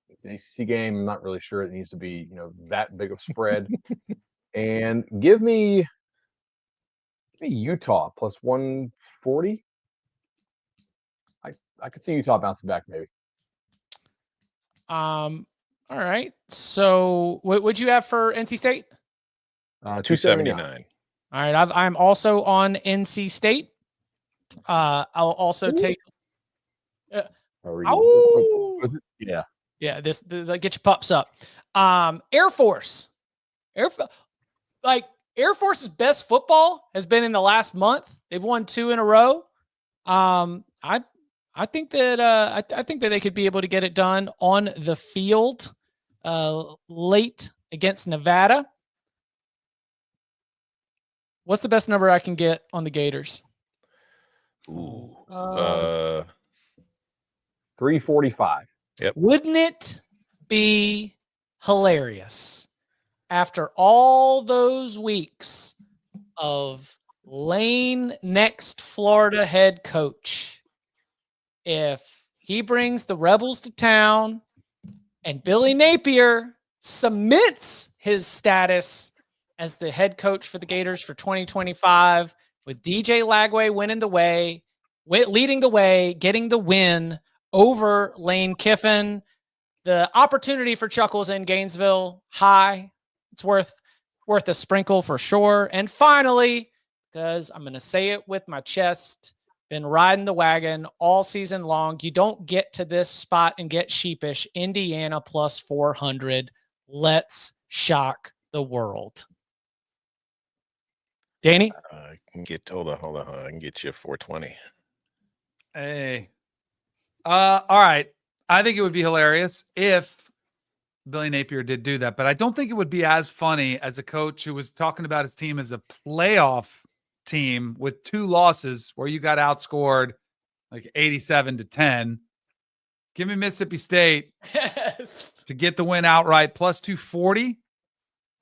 It's an ACC game. I'm not really sure it needs to be, that big of spread. And give me Utah plus 140. I could see Utah bouncing back maybe. All right. So what would you have for NC State? 279. All right. I'm also on NC State. I'll also take. Yeah. Yeah. This get your pups up. Air Force. Air Force's best football has been in the last month. They've won 2 in a row. I think that I think that they could be able to get it done on the field late against Nevada. What's the best number I can get on the Gators? Ooh. 345. Yep. Wouldn't it be hilarious after all those weeks of Lane next Florida head coach if he brings the Rebels to town and Billy Napier submits his status as the head coach for the Gators for 2025 with DJ Lagway leading the way, getting the win over Lane Kiffin. The opportunity for Chuckles in Gainesville, high. It's worth a sprinkle for sure. And finally, because I'm going to say it with my chest, been riding the wagon all season long. You don't get to this spot and get sheepish. Indiana plus 400. Let's shock the world. Danny? Hold on. I can get you 420. Hey. All right. I think it would be hilarious if Billy Napier did do that, but I don't think it would be as funny as a coach who was talking about his team as a playoff team with 2 losses where you got outscored like 87-10. Give me Mississippi State to get the win outright plus 240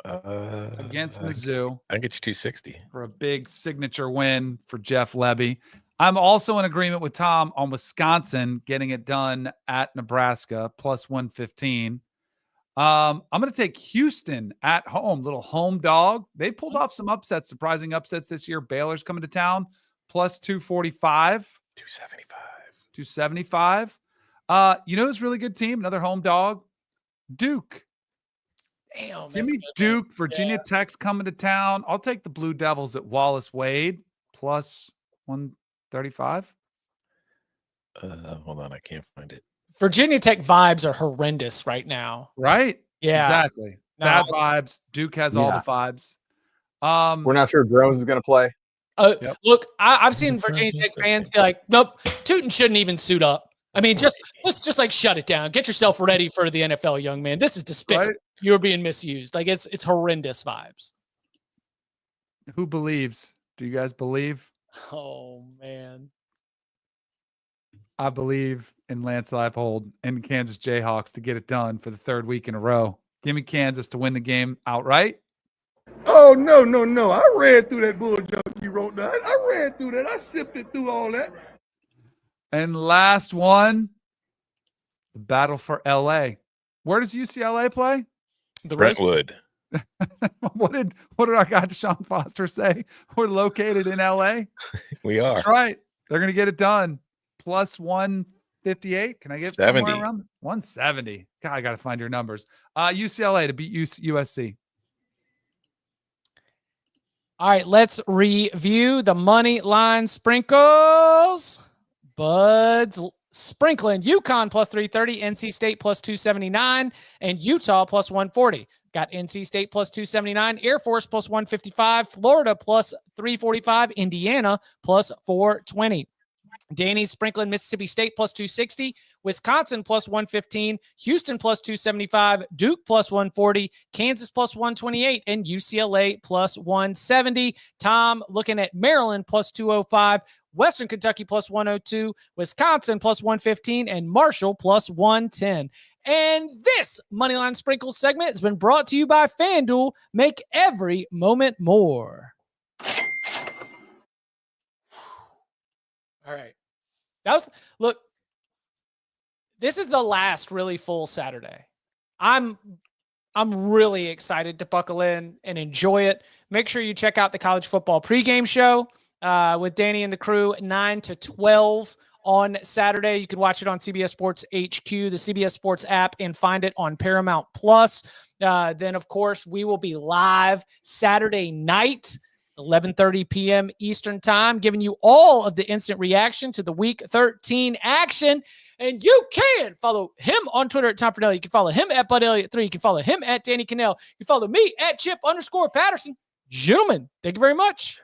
against Mizzou. I can get you 260 for a big signature win for Jeff Lebby. I'm also in agreement with Tom on Wisconsin getting it done at Nebraska plus 115. I'm going to take Houston at home, little home dog. They pulled off some upsets, surprising upsets this year. Baylor's coming to town plus 245. 275. You know who's a really good team? Another home dog? Duke. Damn. Give me Duke. Virginia Tech's coming to town. I'll take the Blue Devils at Wallace Wade plus 135. Hold on, I can't find it. Virginia Tech vibes are horrendous right now. Right? Yeah. Exactly. Bad vibes. Duke has all the vibes. We're not sure Drones is going to play. Look, I've seen Virginia Tech fans be like, nope, Tootin shouldn't even suit up. I mean, let's just like shut it down. Get yourself ready for the NFL, young man. This is despicable. Right? You're being misused. Like it's horrendous vibes. Who believes? Do you guys believe? Oh man. I believe in Lance Leipold and Kansas Jayhawks to get it done for the 3rd week in a row. Give me Kansas to win the game outright. Oh, no. I read through that bull junk you wrote down. I read through that. I sifted through all that. And last one, the battle for LA. Where does UCLA play? The Brentwood. What did our guy Deshaun Foster say? We're located in LA. We are. That's right. They're going to get it done. Plus 158. Can I get 70 around 170? God, I got to find your numbers. UCLA to beat USC. All right, let's review the money line sprinkles. Buds sprinkling UConn plus 330, NC State plus 279, and Utah plus 140. Got NC State plus 279, Air Force plus 155, Florida plus 345, Indiana plus 420. Danny's sprinkling Mississippi State plus 260, Wisconsin plus 115, Houston plus 275, Duke plus 140, Kansas plus 128, and UCLA plus 170. Tom looking at Maryland plus 205, Western Kentucky plus 102, Wisconsin plus 115, and Marshall plus 110. And this Moneyline Sprinkles segment has been brought to you by FanDuel. Make every moment more. All right. Look, this is the last really full Saturday. I'm really excited to buckle in and enjoy it. Make sure you check out the college football pregame show with Danny and the crew 9 to 12 on Saturday. You can watch it on CBS Sports HQ, the CBS Sports app, and find it on Paramount Plus. Then, of course, we will be live Saturday night, 11:30 p.m. Eastern time, giving you all of the instant reaction to the Week 13 action. And you can follow him on Twitter at Tom Fornelli. You can follow him at Bud Elliott3. You can follow him at Danny Cannell. You can follow me at Chip_Patterson. Gentlemen, thank you very much.